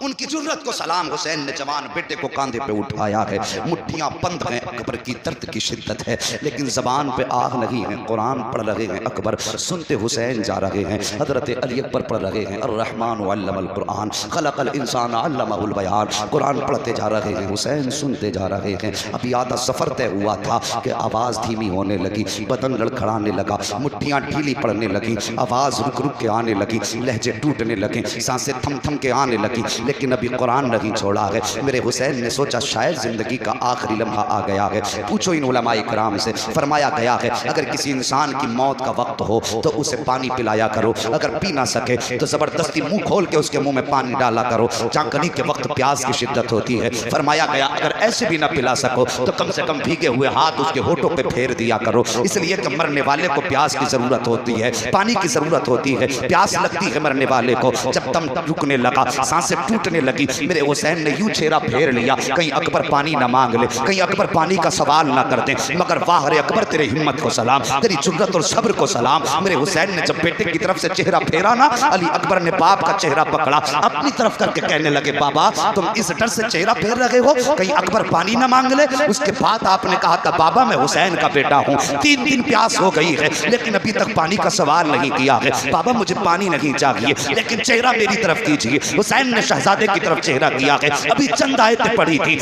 उनकी जुर्रत को सलाम। हुसैन ने जवान बेटे को कांधे पे उठाया है, मुट्ठियां बंद हैं, अकबर की दर्द की शिद्दत है, लेकिन जबान पे आग लगी है। कुरान पढ़ रहे हैं अकबर, सुनते हुसैन जा रहे हैं। हजरत अली अकबर पढ़ रहे हैं अर्रहमान अल्लमल कुरान खलकल इंसान अल्लमहुल बयान। कुरान पढ़ते जा रहे हैं, हुसैन सुनते जा रहे हैं। अभी आधा सफर तय हुआ था कि आवाज धीमी होने लगी, बदन लड़खड़ाने लगा, मुट्ठियां ढीली पड़ने लगी, आवाज रुक रुक के आने लगी, लहजे टूटने लगे, सांसें थम थम के आने लगी, लेकिन अभी कुरान नहीं छोड़ा है। मेरे हुसैन ने सोचा शायद जिंदगी का आखिरी लम्हा आ गया है। पूछो इन उलमाए किराम से, फरमाया गया है अगर किसी इंसान की मौत का वक्त हो तो उसे पानी पिलाया करो, अगर पी ना सके तो जबरदस्ती मुंह खोल के उसके मुंह में पानी डाला करो। चाकनी के वक्त प्यास की शिद्दत होती है, फरमाया गया अगर ऐसे भी ना पिला सको तो कम से कम भीगे हुए हाथ उसके होठों पे फेर दिया करो, इसलिए कि मरने वाले को प्यास की जरूरत होती है, पानी की जरूरत होती है, प्यास लगती है मरने वाले को। जब दम रुकने लगा, सांसें टूटने लगी, मेरे हुसैन ने यूं चेहरा फेर लिया कहीं अकबर पानी ना मांग ले, कहीं अकबर पानी का सवाल ना कर दे। मगर वाह रे अकबर तेरे हिम्मत को सलाम, तेरी जुर्रत और सब्र को सलाम। मेरे हुसैन ने जब बेटे की तरफ से चेहरा फेरा ना, अली अकबर ने बाप का चेहरा पकड़ा, अपनी तरफ करके कहने लगे बाबा तुम इस डर से चेहरा फेर रहे हो कहीं अकबर पानी ना मांग ले। उसके बाद आपने कहा था बाबा मैं हुसैन का बेटा हूँ, 3 दिन प्यास हो गई है लेकिन अभी तक पानी का सवाल नहीं किया है, बाबा मुझे पानी नहीं चाहिए लेकिन चेहरा मेरी तरफ कीजिए। हुसैन ने शहजादे की तरफ चेहरा किया है, अभी चंद आयतें पड़ी थी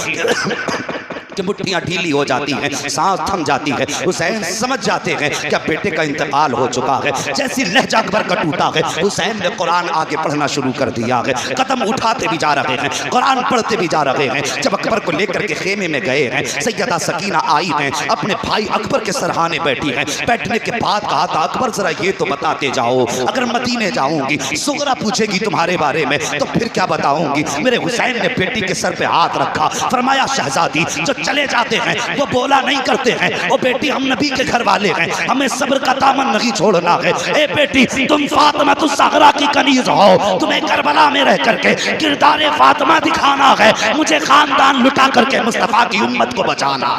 कि मुट्ठियां ढीली हो जाती हैं, सांस थम जाती है। हुसैन समझ जाते हैं क्या बेटे का इंतकाल हो चुका है। जैसी लहजा अकबर का टूटा है, हुसैन ने कुरान आगे पढ़ना शुरू कर दिया है, कदम उठाते भी जा रहे हैं, कुरान पढ़ते भी जा रहे हैं। जब अकबर को लेकर के खेमे में गए हैं, सैयदा सकीना आई हैं, अपने भाई अकबर के सरहाने बैठी हैं। बैठने के बाद कहा था अकबर जरा ये तो बताते जाओ, अगर मदीने जाऊंगी सुगरा पूछेगी तुम्हारे बारे में तो फिर क्या बताऊंगी। मेरे हुसैन ने बेटी के सर पे हाथ रखा, फरमाया शहजादी जो चले जाते हैं वो बोला नहीं करते हैं, वो बेटी हम नबी के घर वाले हैं, हमें सब्र का दामन नहीं छोड़ना है। ए बेटी तुम फातिमा तुस ज़हरा की कनीज हो, तुम्हें करबला में रह करके किरदार फातिमा दिखाना है, मुझे खानदान लुटा करके मुस्तफा की उम्मत को बचाना।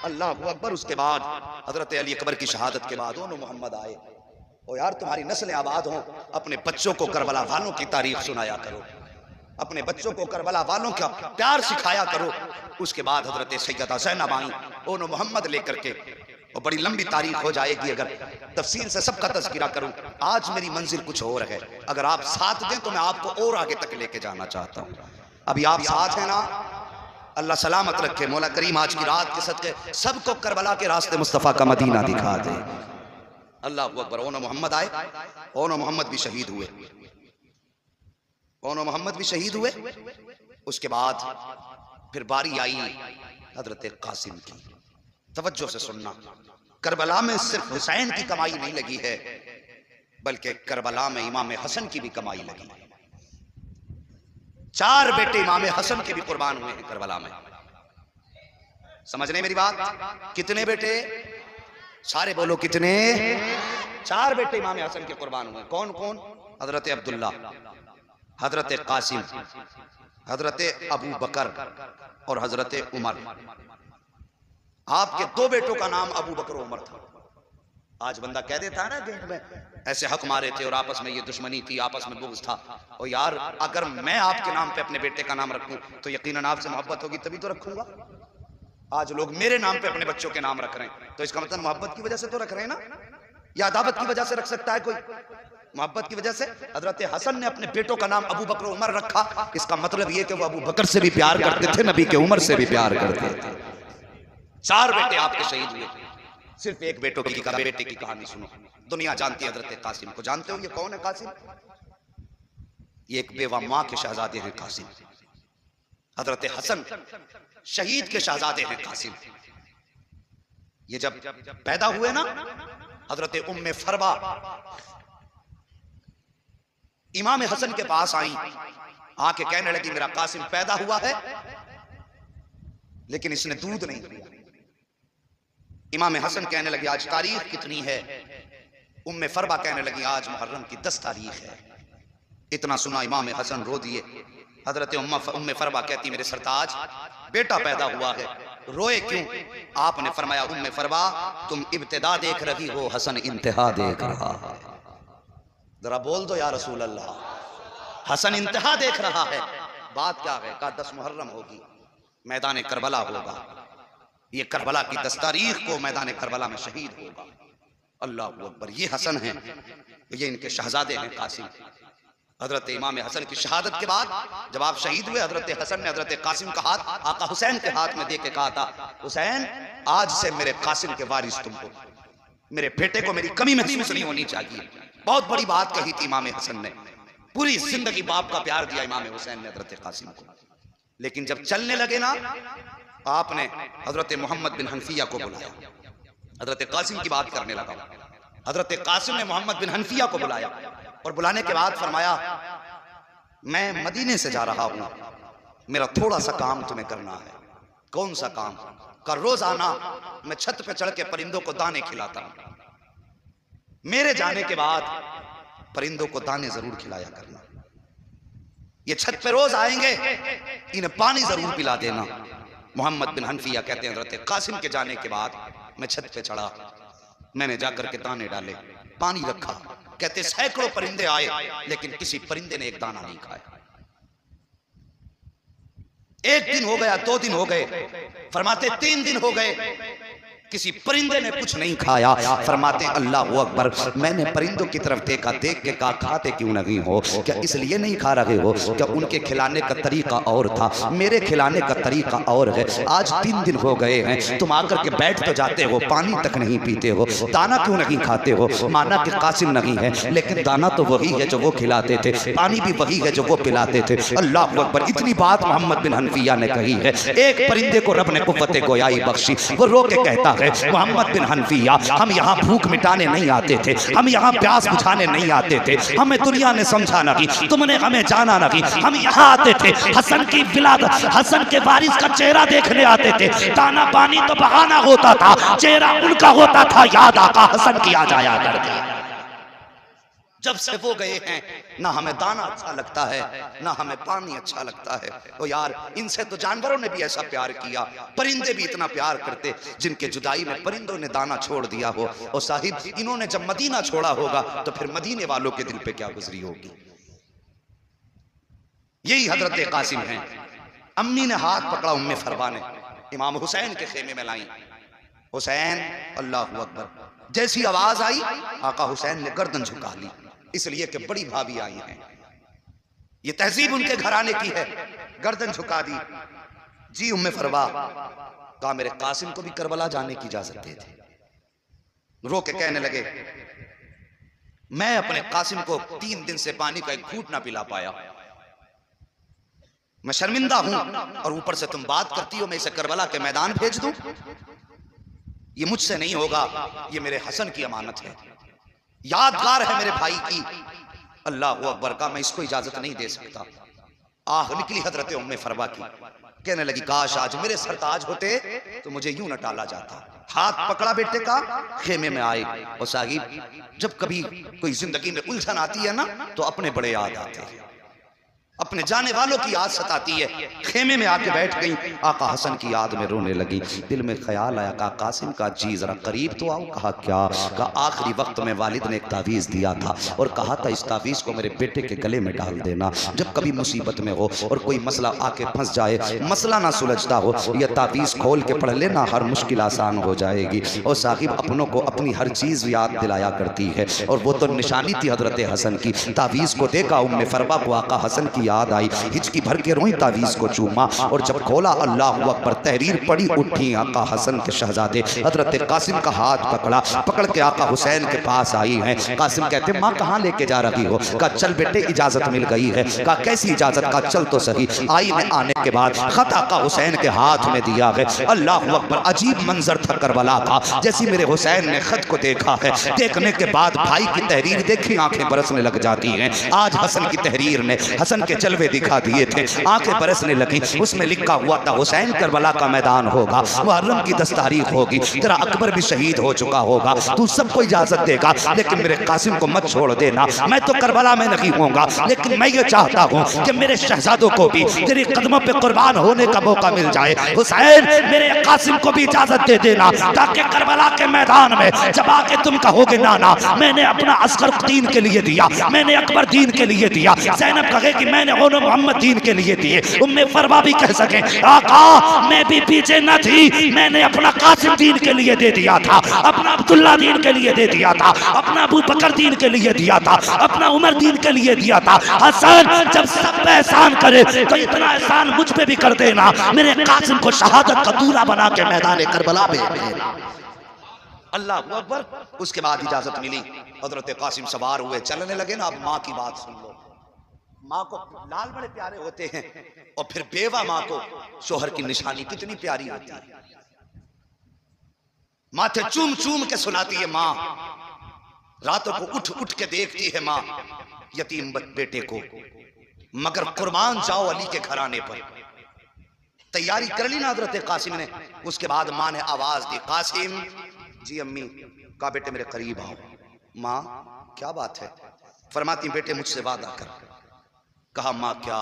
अल्लाह अकबर। उसके बाद हजरत अली अकबर की शहादत के बाद दोनों मोहम्मद आए, ओ यार तुम्हारी नस्लें आबाद हो, अपने बच्चों को करबला वालों की तारीफ सुनाया करो, अपने बच्चों को करबला वालों का प्यार सिखाया करो। उसके बाद हजरत सैयदा ज़ैनब आई, ओनो मोहम्मद लेकर के, और बड़ी लंबी तारीख हो जाएगी अगर तफसील से सबका तज़किरा करूं। आज मेरी मंजिल कुछ और है, अगर आप साथ दें तो मैं आपको और आगे तक लेके जाना चाहता हूं। अभी आप साथ हैं ना, अल्लाह सलामत रखे, मौला करीम आज की रात के सदके सबको करबला के रास्ते मुस्तफ़ा का मदीना दिखा दे। अल्लाह अकबर। ओनो मोहम्मद आए, ओनो मोहम्मद भी शहीद हुए, ओनो मोहम्मद भी शहीद हुए। उसके बाद फिर बारी आई हजरत कासिम की। तवज्जो से सुनना, करबला में सिर्फ हुसैन की कमाई नहीं लगी है बल्कि करबला में इमाम हसन की भी कमाई लगी। 4 बेटे इमाम हसन के भी कुर्बान हुए हैं करबला में। समझने मेरी बात? कितने बेटे? सारे बोलो कितने? 4 बेटे इमाम हसन के कुर्बान हुए। कौन कौन? हजरत अब्दुल्ला, हजरत कासिम, हजरत अबू बकर और हजरत उमर। आपके 2 बेटों का नाम अबू बकर उमर था। आज बंदा कह देता है ना गेट में ऐसे हक मारे थे और आपस में ये दुश्मनी थी, आपस में बुग़्ज़ था। और यार अगर मैं आपके नाम पे अपने बेटे का नाम रखूं तो यकीनन आपसे मोहब्बत होगी तभी तो रखूंगा। आज लोग मेरे नाम पे अपने बच्चों के नाम रख रहे हैं तो इसका मतलब मोहब्बत की वजह से तो रख रहे हैं ना, या अदावत की वजह से रख सकता है कोई? मोहब्बत की वजह से। हजरत हसन ने अपने बेटों का नाम अबू बकर उमर रखा, इसका मतलब ये कि वो अबू बकर से भी प्यार करते थे, नबी के उमर से भी प्यार करते थे। 4 बेटे आपके शहीद हुए, सिर्फ एक बेटे की कहानी सुनो। दुनिया जानती है हजरत कासिम को। जानते हो ये कौन है कासिम? ये एक बेवा मां के शहजादे हैं कासिम। हजरत हसन शहीद के शहजादे हैं कासिम। ये जब पैदा हुए ना, हजरत उम्मे फरवा इमाम हसन के पास आई, आके कहने लगी मेरा कासिम पैदा हुआ है लेकिन इसने दूध नहीं पिया। इमाम हसन कहने लगे आज तारीख कितनी है? उम्मे फरवा कहने लगी आज मुहर्रम की 10 तारीख है। इतना सुना इमाम हसन रो दिए। हजरत उम्मे फरवा कहती मेरे सरताज बेटा पैदा हुआ है, रोए क्यों? आपने फरमाया उम्मे फरवा तुम इब्तिदा देख रही हो, हसन इंतहा देख रहा है। जरा बोल दो या रसूल अल्लाह, हसन इंतहा देख रहा है। बात क्या है? कहा 10 मुहर्रम होगी, मैदान करबला होगा। ये करबला की 10 तारीख को मैदान करबला में शहीद होगा। अल्लाह अकबर। ये हसन हैं, ये इनके शहजादे हैं कासिम। हजरत इमाम हसन की शहादत के बाद जब आप शहीद हुए, हजरत हसन ने हजरत कासिम का हाथ आका हुसैन के हाथ में दे के कहा था हुसैन आज से मेरे कासिम के वारिस तुम हो, मेरे बेटे को मेरी कमी महसूस नहीं होनी चाहिए। बहुत बड़ी बात कही थी इमाम हसन ने। पूरी जिंदगी बाप का प्यार दिया इमाम हुसैन ने हजरत कासिम को। लेकिन जब चलने लगे ना, आपने हजरत मोहम्मद बिन हनफिया को बुलाया। हजरत कासिम की बात करने लगा। हजरत कासिम ने मोहम्मद बिन हनफिया को बुलाया और बुलाने के बाद फरमाया मैं मदीने से जा रहा हूं, मेरा थोड़ा सा काम तुम्हें करना है। कौन सा काम? का रोजाना मैं छत पे चढ़ के परिंदों को दाने खिलाता हूं। मेरे जाने के बाद परिंदों को दाने जरूर खिलाया करना। ये छत पे रोज आएंगे, इन्हें पानी जरूर पिला देना। मोहम्मद बिन हनफिया कहते हैं हजरत कासिम के जाने के बाद मैं छत पे चढ़ा, मैंने जाकर के दाने डाले, पानी रखा। कहते सैकड़ों परिंदे आए लेकिन किसी परिंदे ने एक दाना नहीं खाया। 1 दिन हो गया, 2 दिन हो गए, फरमाते 3 दिन हो गए, किसी परिंदे ने कुछ नहीं खाया। फरमाते अल्लाह अकबर। मैंने परिंदों की तरफ देखा, देख के कहा खाते क्यों नहीं हो? क्या इसलिए नहीं खा रहे हो? क्या उनके खिलाने का तरीका और था, मेरे खिलाने का तरीका और है। आज 3 दिन हो गए हैं, तुम आकर के बैठ तो जाते हो, पानी तक नहीं पीते हो, दाना क्यों नहीं खाते हो? माना कि कासिम नहीं है लेकिन दाना तो वही है जो वो खिलाते थे, पानी भी वही है जो वो पिलाते थे। अल्लाह अकबर। इतनी बात मोहम्मद बिन हनफिया ने कही है। एक परिंदे को रब ने कुव्वत गोयाई बख्शी, वो रो के कहता है मोहम्मद बिन हनफिया हम यहाँ भूख मिटाने नहीं आते थे, हम यहाँ प्यास बुझाने नहीं आते थे, हमें दुनिया ने समझा नहीं, तुमने हमें जाना नहीं। हम यहाँ आते थे हसन की विलादत, हसन के वारिस का चेहरा देखने आते थे। दाना पानी तो बहाना होता था, चेहरा उनका होता था, याद आका हसन की आ जाया करती। जब से वो गए हैं ना हमें दाना अच्छा लगता है ना हमें पानी अच्छा लगता है। तो यार इनसे तो जानवरों ने भी ऐसा प्यार किया, परिंदे भी इतना प्यार करते जिनके जुदाई में परिंदों ने दाना छोड़ दिया हो। और साहिब इन्होंने जब मदीना छोड़ा होगा तो फिर मदीने वालों के दिल पे क्या गुजरी होगी। यही हजरत कासिम हैं। अम्मी ने हाथ पकड़ा उम्मे फरवा ने, इमाम हुसैन के खेमे में लाई। हुसैन अल्लाह अकबर। जैसी आवाज आई आका हुसैन ने गर्दन झुका ली, इसलिए कि बड़ी भाभी आई हैं, ये तहजीब उनके घराने की है। गर्दन झुका दी। जी उम्मे फरवा। कहा मेरे कासिम को भी करबला जाने की इजाजत दे दी। रो के कहने लगे मैं अपने कासिम को 3 दिन से पानी का एक घूंट ना पिला पाया, मैं शर्मिंदा हूं। और ऊपर से तुम बात करती हो मैं इसे करबला के मैदान भेज दूं, ये मुझसे नहीं होगा, ये मेरे हसन की अमानत है, यादगार है मेरे भाई की। अल्लाह अकबर। का मैं इसको इजाजत नहीं दे सकता। आह निकली हजरत उम्मे फरवा की। कहने लगी काश आज मेरे सरताज होते तो मुझे यूं न टाला जाता। हाथ पकड़ा बेटे का, खेमे में आए। और साहिब जब कभी कोई जिंदगी में उलझन आती है ना तो अपने बड़े याद आते हैं, अपने जाने वालों की याद सताती है। खेमे में आके बैठ गई, आका हसन की याद में रोने लगी। दिल में ख्याल आया कहा कासिम का जी जरा करीब तो आओ। कहा क्या? कहा आखिरी वक्त में वालिद ने एक तावीज़ दिया था और कहा था इस तावीज़ को मेरे बेटे के गले में डाल देना, जब कभी मुसीबत में हो और कोई मसला आके फंस जाए, मसला ना सुलझता हो, यह तावीज़ खोल के पढ़ लेना, हर मुश्किल आसान हो जाएगी। और साहिब अपनों को अपनी हर चीज़ याद दिलाया करती है। और वो तो निशानी थी हजरत हसन की। तावीज़ को देखा उम्मे फरवा को आका हसन की याद आई, हिचकी भर के रोई, तावीज को चूमा और जब खोला अल्लाह अकबर, तहरीर पड़ी, उठी आका हसन के शहजादे हजरत कासिम का हाथ पकड़ा, पकड़ के आका हुसैन के पास आई हैं। कासिम कहते माँ कहाँ लेके जा रही हो? कहा चल बेटे इजाजत मिल गई है। कहा कैसी इजाजत? का चल तो सही। आई में आने के बाद खत आका हुसैन के हाथ में दिया है। अल्लाह अकबर, अजीब मंजर था करबला का। जैसी मेरे हुसैन ने खत को देखा है, देखने के बाद भाई की तहरीर देखी, आंखें बरसने लग जाती हैं। आज हसन की तहरीर ने हसन के जलवे दिखा दिए थे, आंखें बरसने लगी। उसमें लिखा हुआ था हुसैन करबला का मैदान होगा, मुहर्रम की 10 तारीख होगी, तेरा अकबर भी शहीद हो चुका होगा, तू सबको इजाजत देगा लेकिन मेरे कासिम को मत छोड़ देना। मैं तो करबला में नहीं होऊंगा, लेकिन मैं ये चाहता हूँ कि मेरे शहजादों को भी तेरे कदमों पे कुर्बान होने का मौका मिल जाए। हुसैन मेरे कासिम को भी इजाजत दे देना, ताकि करबला के मैदान में जब आके तुम कहोगे नाना मैंने अपना अस्कर दीन के लिए दिया, मैंने अकबर दीन के लिए दिया, ज़ैनब कहे कि मैंने मोहम्मद दीन के लिए दिए, उम्मे फरवा भी कह सके आका मैं भी पीछे न थी, मैंने अपना कासिम दीन के लिए दे दिया था, अपना अब्दुल्ला दीन के लिए दे दिया था, अपना अबू बकर दीन के लिए दिया था, अपना उमर दीन के लिए दिया था। हसन जब सब पे एहसान करे तो इतना एहसान मुझ पे भी कर देना, मेरे कासिम को शहादत का दूल्हा बना के मैदान करबला में भेजना। अल्लाह अकबर। उसके बाद इजाजत मिली, हजरत कासिम सवार हुए, चलने लगे ना। अब माँ की बात सुन लो, माँ को लाल बड़े प्यारे होते हैं और फिर बेवा माँ को शोहर की निशानी कितनी प्यारी होती है। माथे चूम चूम के सुनाती है माँ, रातों को उठ उठ के देखती है माँ यतीम बेटे को, मगर कुर्बान जाओ अली के घराने पर। तैयारी कर ली ना हजरत कासिम ने। उसके बाद माँ ने आवाज दी, कासिम जी अम्मी। कहा बेटे मेरे करीब आओ। माँ क्या बात है? फरमाती बेटे मुझसे वादा कर। कहा माँ क्या?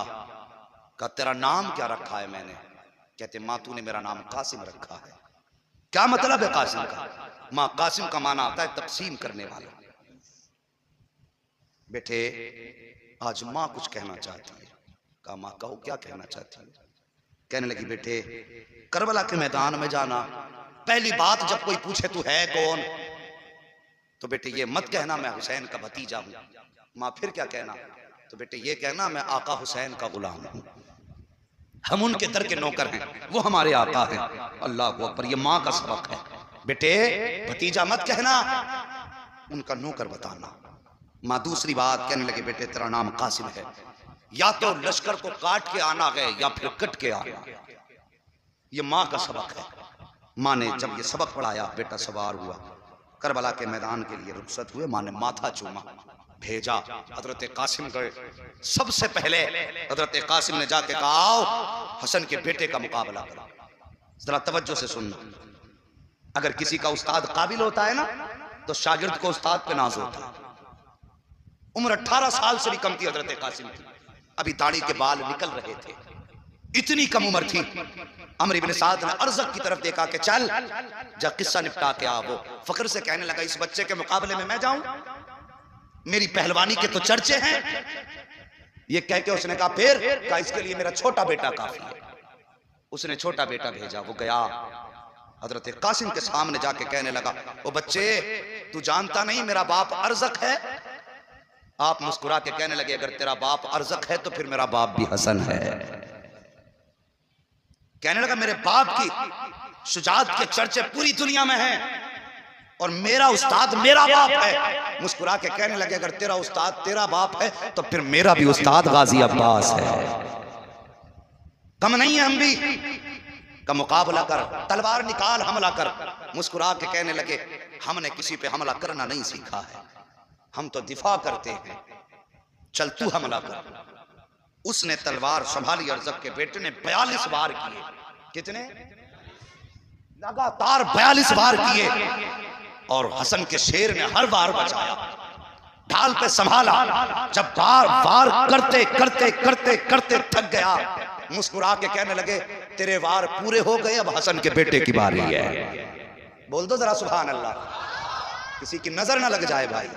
कहा तेरा नाम क्या रखा है मैंने? कहते माँ तूने मेरा नाम कासिम रखा है। क्या मतलब है कासिम का? माँ कासिम का माना आता है तकसीम करने वाला। बेटे आज माँ कुछ कहना चाहती है। कहा माँ कहो क्या कहना चाहती है? कहने लगी बेटे करबला के मैदान में जाना, पहली बात जब कोई पूछे तू है कौन, तो बेटे ये मत कहना मैं हुसैन का भतीजा हूं। माँ फिर क्या कहना? तो बेटे ये कहना मैं आका हुसैन का गुलाम हूं, हम उनके दर के नौकर हैं, वो हमारे आका हैं। अल्लाह अकबर, ये माँ का सबक है। बेटे भतीजा मत कहना, उनका नौकर बताना। माँ दूसरी बात कहने लगे बेटे तेरा नाम कासिम है, या तो लश्कर को काट के आना है या फिर कट के आना। ये माँ का सबक है। माँ ने जब ये सबक पढ़ाया, बेटा सवार हुआ, करबला के मैदान के लिए रुखसत हुए। माँ ने माथा चूमा, भेजा। हजरत कासिम गए। सबसे पहले हजरत कासिम ने जाके कहा आओ हसन के बेटे का मुकाबला करो। जरा तवज्जो से सुनना, अगर किसी का उस्ताद काबिल होता है ना तो शागिर्द को उस्ताद पे नाज होता है। उम्र 18 साल से भी कम थी हजरत कासिम की, अभी दाढ़ी के बाल निकल रहे थे, इतनी कम उम्र थी। अमर इब्न साद ने अर्ज़क की तरफ देखा कि चल जा किस्सा निपटा के आ। वो फक्र से कहने लगा इस बच्चे के मुकाबले में मैं जाऊं, मेरी पहलवानी के तो चर्चे हैं। ये कह के उसने कहा फिर? कहा इसके लिए मेरा छोटा बेटा काफी है। उसने छोटा बेटा भेजा, वो गया हजरत कासिम के सामने जाके कहने लगा ओ बच्चे तू जानता नहीं मेरा बाप अर्ज़क है? आप मुस्कुरा के कहने लगे अगर तेरा बाप अर्ज़क है तो फिर मेरा बाप भी हसन है। कहने लगा मेरे बाप की शुजाअत के चर्चे पूरी दुनिया में हैं और मेरा उस्ताद मेरा बाप है। मुस्कुरा के कहने लगे अगर तेरा उस्ताद तेरा बाप है तो फिर मेरा भी उस्ताद गाजी अब्बास है। कम नहीं है हम भी, का मुकाबला कर, तलवार निकाल, हमला कर। मुस्कुरा के कहने लगे हमने किसी पे हमला करना नहीं सीखा है, हम तो दिफा करते हैं, चल तू हमला कर। उसने तलवार संभाली, अर्ज़क के बेटे ने 42 बार किए। कितने? लगातार 42 बार किए और हसन के शेर ने हर बार बचाया, ढाल पे संभाला। जब बार बार करते करते करते करते थक गया, मुस्कुरा के कहने लगे तेरे वार पूरे हो गए, अब हसन के बेटे की बारी है। बोल दो जरा सुभान अल्लाह, किसी की नजर ना लग जाए भाई।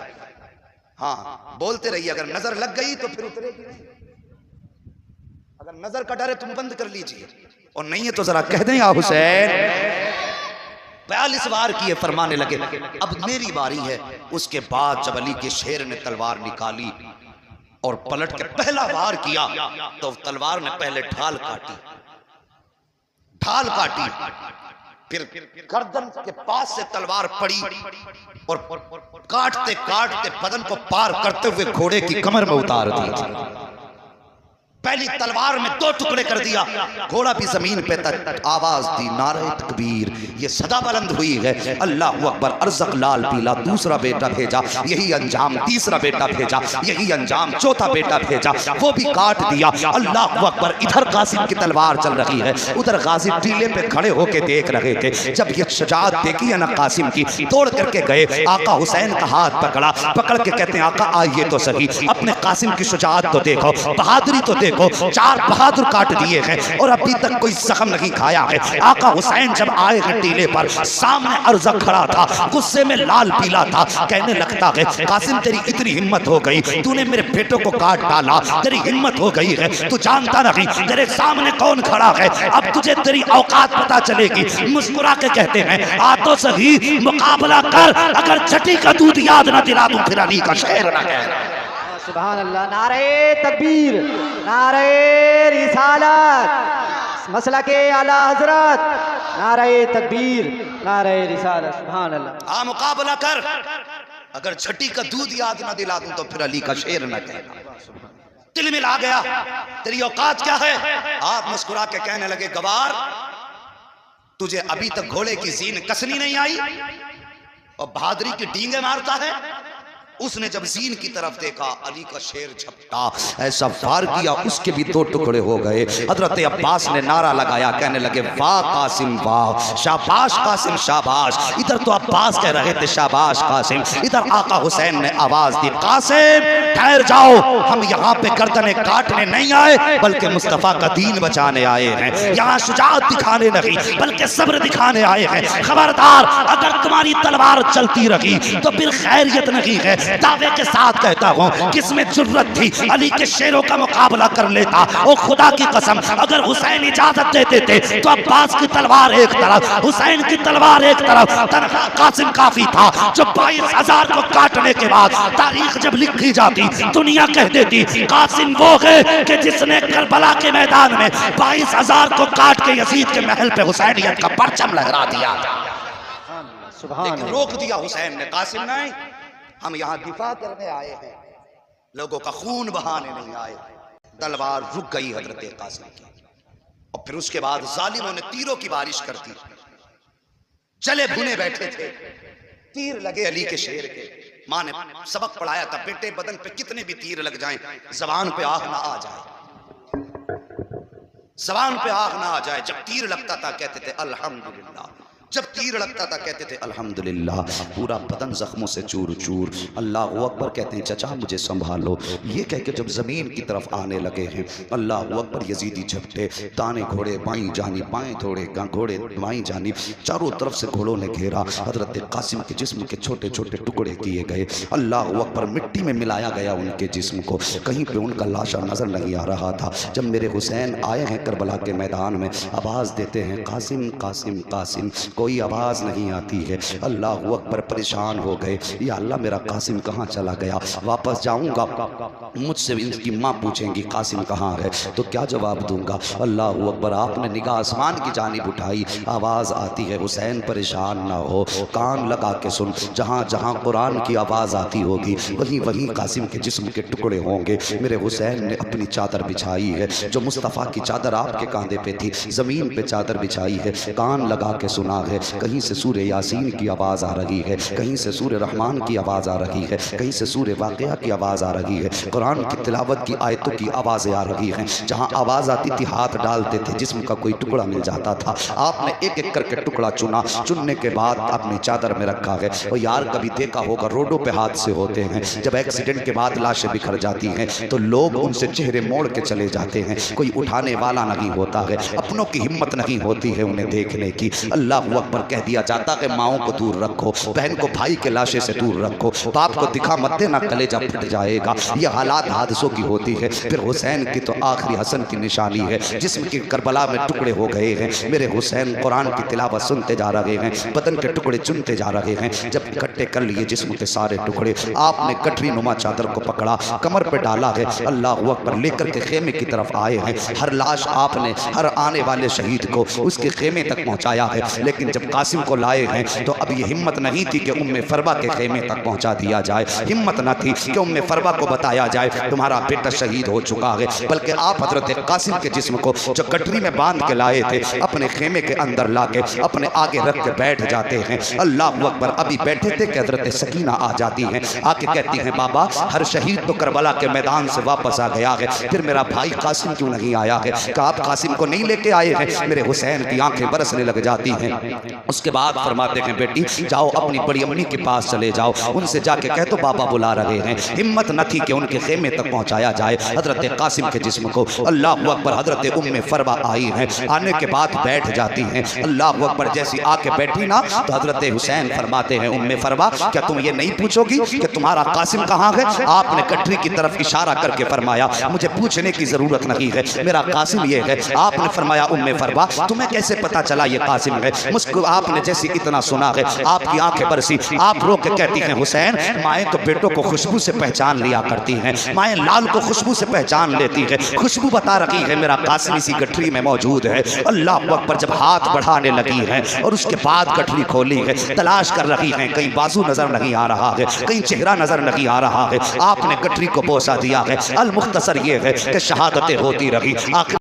हाँ बोलते रहिए, अगर नजर लग गई तो फिर उतरेगी। अगर नजर का डर है तुम बंद कर लीजिए, और नहीं है तो जरा कह दें या हुसैन। 42 बार किए, फरमाने लगे अब मेरी बारी है। उसके बाद जब अली के शेर ने तलवार निकाली और पलट के पहला वार किया तो तलवार ने पहले ढाल काटी, फिर गर्दन के पास से तलवार पड़ी और काटते काटते बदन को पार करते हुए घोड़े की कमर में उतार दी। पहली तलवार में 2 टुकड़े कर दिया, घोड़ा भी जमीन पे आवाज दी नारे तकबीर, ये सदा बुलंद हुई है अल्लाह अकबर। अर्ज़क लाल पीला दूसरा बेटा भेजा, यही अंजाम तीसरा बेटा भेजा, यही अंजाम चौथा बेटा भेजा, वो भी काट दिया। अल्लाह अकबर। इधर कासिम की तलवार चल रही है, उधर गाजी टीले पे खड़े होके देख रहे थे। जब ये शुजाअत देखी है ना कासिम की, तोड़ करके गए, आका हुसैन का हाथ पकड़ा, पकड़ के कहते हैं आका आइए तो सही, अपने कासिम की शुजाअत तो देखो, बहादुरी तो देखो, 4 बहादुर काट दिए हैं और अभी तक कोई जख्म नहीं खाया है। आका हुसैन जब आए हैं टीले पर, सामने अर्ज़क खड़ा था, गुस्से में लाल पीला था, कहने लगता है कासिम तेरी इतनी हिम्मत हो गई, तूने मेरे बेटों को काट डाला, तेरी हिम्मत हो गई है, तू जानता नहीं तेरे सामने कौन खड़ा है, अब तुझे तेरी औकात पता चलेगी। मुस्कुरा के कहते हैं आ तो सही, मुकाबला कर, अगर छठी का दूध याद न दिला दूं फिर अली का शेर न कहना। सुभान अल्लाह। नारे तकबीर, नारे रिसालत, मसला के आला हजरत, नारे तकबीर, नारे रिसालत। सुभान अल्लाह। मुकाबला कर, अगर छठी का दूध याद ना दिला दूं तो फिर अली का शेर न कहना। दिल में ला गया तेरी औकात क्या है। आप मुस्कुरा के कहने लगे गवार, तुझे अभी तक घोड़े की जीन कसनी नहीं आई और बहादुरी की डींगे मारता है। उसने जब जीन की तरफ देखा, अली का शेर झपटा, ऐसा फार किया उसके भी 2 टुकड़े हो गए। हजरत अब्बास ने नारा लगाया, कहने लगे वाह कासिम वाह, शाबाश कासिम शाबाश। इधर तो अब्बास कह रहे थे शाबाश कासिम, इधर आका हुसैन ने आवाज दी कासिम ठहर जाओ, हम यहाँ पे गर्दनें काटने नहीं आए बल्कि मुस्तफा का दीन बचाने आए हैं, यहाँ शुजाअत दिखाने नहीं बल्कि सब्र दिखाने आए हैं। खबरदार, अगर तुम्हारी तलवार चलती रही तो फिर खैरियत नहीं है। दावे के साथ कहता हूँ किसमें जुर्रत थी अली के शेरों का मुकाबला कर लेता। ओ खुदा की कसम, अगर हुसैन इजाजत देते थे तो अब्बास की तलवार एक तरफ, हुसैन की तलवार एक तरफ, तनहा कासिम काफी था। जो 22,000 को काटने के बाद तारीख जब लिखी जाती, दुनिया कह देती कासिम वो है कि जिसने करबला के मैदान में 22,000 को काट के यजीद के महल पे हुसैनियत का परचम लहरा दिया। लेकिन रोक दिया हुसैन ने, कासिम नहीं, हम यहाँ दिफा करने आए हैं, लोगों का खून बहाने नहीं आए। तलवार रुक गई हजरत कासिम की और फिर उसके बाद जालिमों ने तीरों की बारिश कर दी। चले भुने बैठे थे, तीर लगे अली के शेर के। माँ ने सबक पढ़ाया था, बेटे बदन पे कितने भी तीर लग जाएं, जबान पे आग ना आ जाए, जबान पे आग ना आ जाए। जब तीर लगता था कहते थे अल्हम्दुलिल्लाह, जब तीर लगता था कहते थे अल्हम्दुलिल्लाह। पूरा बदन जख्मों से चूर चूर। अल्लाह अकबर कहते हैं चचा मुझे संभालो। ये कह के जब जमीन की तरफ आने लगे हैं, अल्लाह अकबर यजीदी झपटे, ताने घोड़े बाईं जानी, बाएं थोड़े घोड़े बाईं जानी, चारों तरफ से घोड़ों ने घेरा। हजरत कासिम के जिस्म के छोटे छोटे टुकड़े किए गए। अल्लाह अकबर, मिट्टी में मिलाया गया उनके जिस्म को, कहीं पे उनका लाशा नजर नहीं आ रहा था। जब मेरे हुसैन आए हैं करबला के मैदान में, आवाज देते हैं कासिम कासिम कासिम, कोई आवाज नहीं आती है। अल्लाह अकबर परेशान हो गए, या अल्लाह मेरा कासिम कहाँ चला गया, वापस जाऊंगा मुझसे इनकी माँ पूछेंगी कासिम कहाँ है तो क्या जवाब दूंगा। अल्लाह अकबर, आपने निगाह आसमान की जानिब उठाई, आवाज आती है हुसैन परेशान ना हो, कान लगा के सुन, जहाँ जहाँ कुरान की आवाज आती होगी वहीं वहीं कासिम के जिस्म के टुकड़े होंगे। मेरे हुसैन ने अपनी चादर बिछाई है, जो मुस्तफ़ा की चादर आपके कांधे पे थी, जमीन पे चादर बिछाई है, कान लगा के सुना है। कहीं से सूर्य यासीन की आवाज़ आ रही है, कहीं से सूर्य रहमान की आवाज़ आ रही है, कहीं से सूर्य वाक़िया की आवाज़ आ रही है, कुरान की तिलावत की आयतों की आवाज़ें आ रही हैं। जहाँ आवाज़ आती थी हाथ डालते थे, जिस्म का कोई टुकड़ा मिल जाता था। आपने एक एक करके टुकड़ा चुना, चुनने के बाद अपनी चादर में रखा है। और यार कभी देखा होगा रोडों पे हादसे होते हैं, जब एक्सीडेंट के बाद लाशें बिखर जाती हैं तो लोग उनसे चेहरे मोड़ के चले जाते हैं, कोई उठाने वाला नहीं होता है, अपनों की हिम्मत नहीं होती है उन्हें देखने की। अल्लाह अकबर कह दिया जाता कि माओं को दूर रखो, बहन को भाई के लाशे से दूर रखो, बाप को दिखा मत देना कलेजा फट जाएगा। ये हालात हादसों की होती है। फिर हुसैन की तो आखिरी हसन की निशानी है, जिस्म के करबला में टुकड़े हो गए हैं। मेरे हुसैन कुरान की तिलावत सुनते जा रहे हैं, बदन के टुकड़े चुनते जा रहे हैं। जब इकट्ठे कर लिए जिस्म के सारे टुकड़े, आपने गठरी नुमा चादर को पकड़ा, कमर पे डाला है, अल्लाह अकबर लेकर के खेमे की तरफ आए हैं। हर लाश आपने हर आने वाले शहीद को उसके खेमे तक पहुंचाया है। लेकिन जब कासिम को लाए हैं तो अब ये हिम्मत नहीं थी कि उम्मे फरवा के खेमे तक पहुंचा दिया जाए, हिम्मत न थी कि उम्मे फरवा को बताया जाए तुम्हारा बेटा शहीद हो चुका है, बल्कि आप हजरत कासिम के जिस्म को जो गठरी में बांध के लाए थे अपने खेमे के अंदर ला के अपने आगे रख के बैठ जाते हैं। अल्लाह अकबर अभी बैठे थे कि हजरत सकीना आ जाती हैं, आके कहती हैं बाबा हर शहीद तो करबला के मैदान से वापस आ गया है, फिर मेरा भाई कासिम क्यों नहीं आया है? कि आप कासिम को नहीं लेके आए हैं। मेरे हुसैन की आंखें बरसने लग जाती हैं। उसके बाद फरमाते हैं बेटी जाओ अपनी बड़ी अम्मी के पास चले जाओ, उनसे जाके कह दो बाबा बुला रहे हैं। हिम्मत न थी कि उनके खेमे तक पहुंचाया जाए हजरत कासिम के जिस्म को। अल्लाह अकबर हजरत उम्मे फरवा आई हैं, आने के बाद बैठ जाती हैं। अल्लाह अकबर जैसी आके बैठी ना तो हजरत हुसैन फरमाते हैं उम्मे फरवा क्या तुम ये नहीं पूछोगी कि तुम्हारा कासिम कहाँ है? आपने गठरी की तरफ इशारा करके फरमाया मुझे पूछने की जरूरत नहीं है, मेरा कासिम ये है। आपने फरमाया उम्मे फरवा तुम्हें कैसे पता चला ये कासिम है? मुस्कुर आपने जैसे इतना सुना है आपकी आंखें बरसी, आप रो के कहती हैं हुसैन माएँ तो बेटों को खुशबू से पहचान लिया करती हैं, माएँ लाल को खुशबू से पहचान लेती है, खुशबू बता रही है मेरा कासिम इसी गठरी में मौजूद है। अल्लाह अकबर जब हाथ बढ़ाने लगी है और उसके बाद गठरी खोली है, तलाश कर रही है, कहीं बाजू नजर नहीं आ रहा है, कहीं चेहरा नजर नहीं आ रहा है। आपने गठरी को बोसा दिया है। अल मुख्तसर ये है कि शहादतें होती रही, आखिर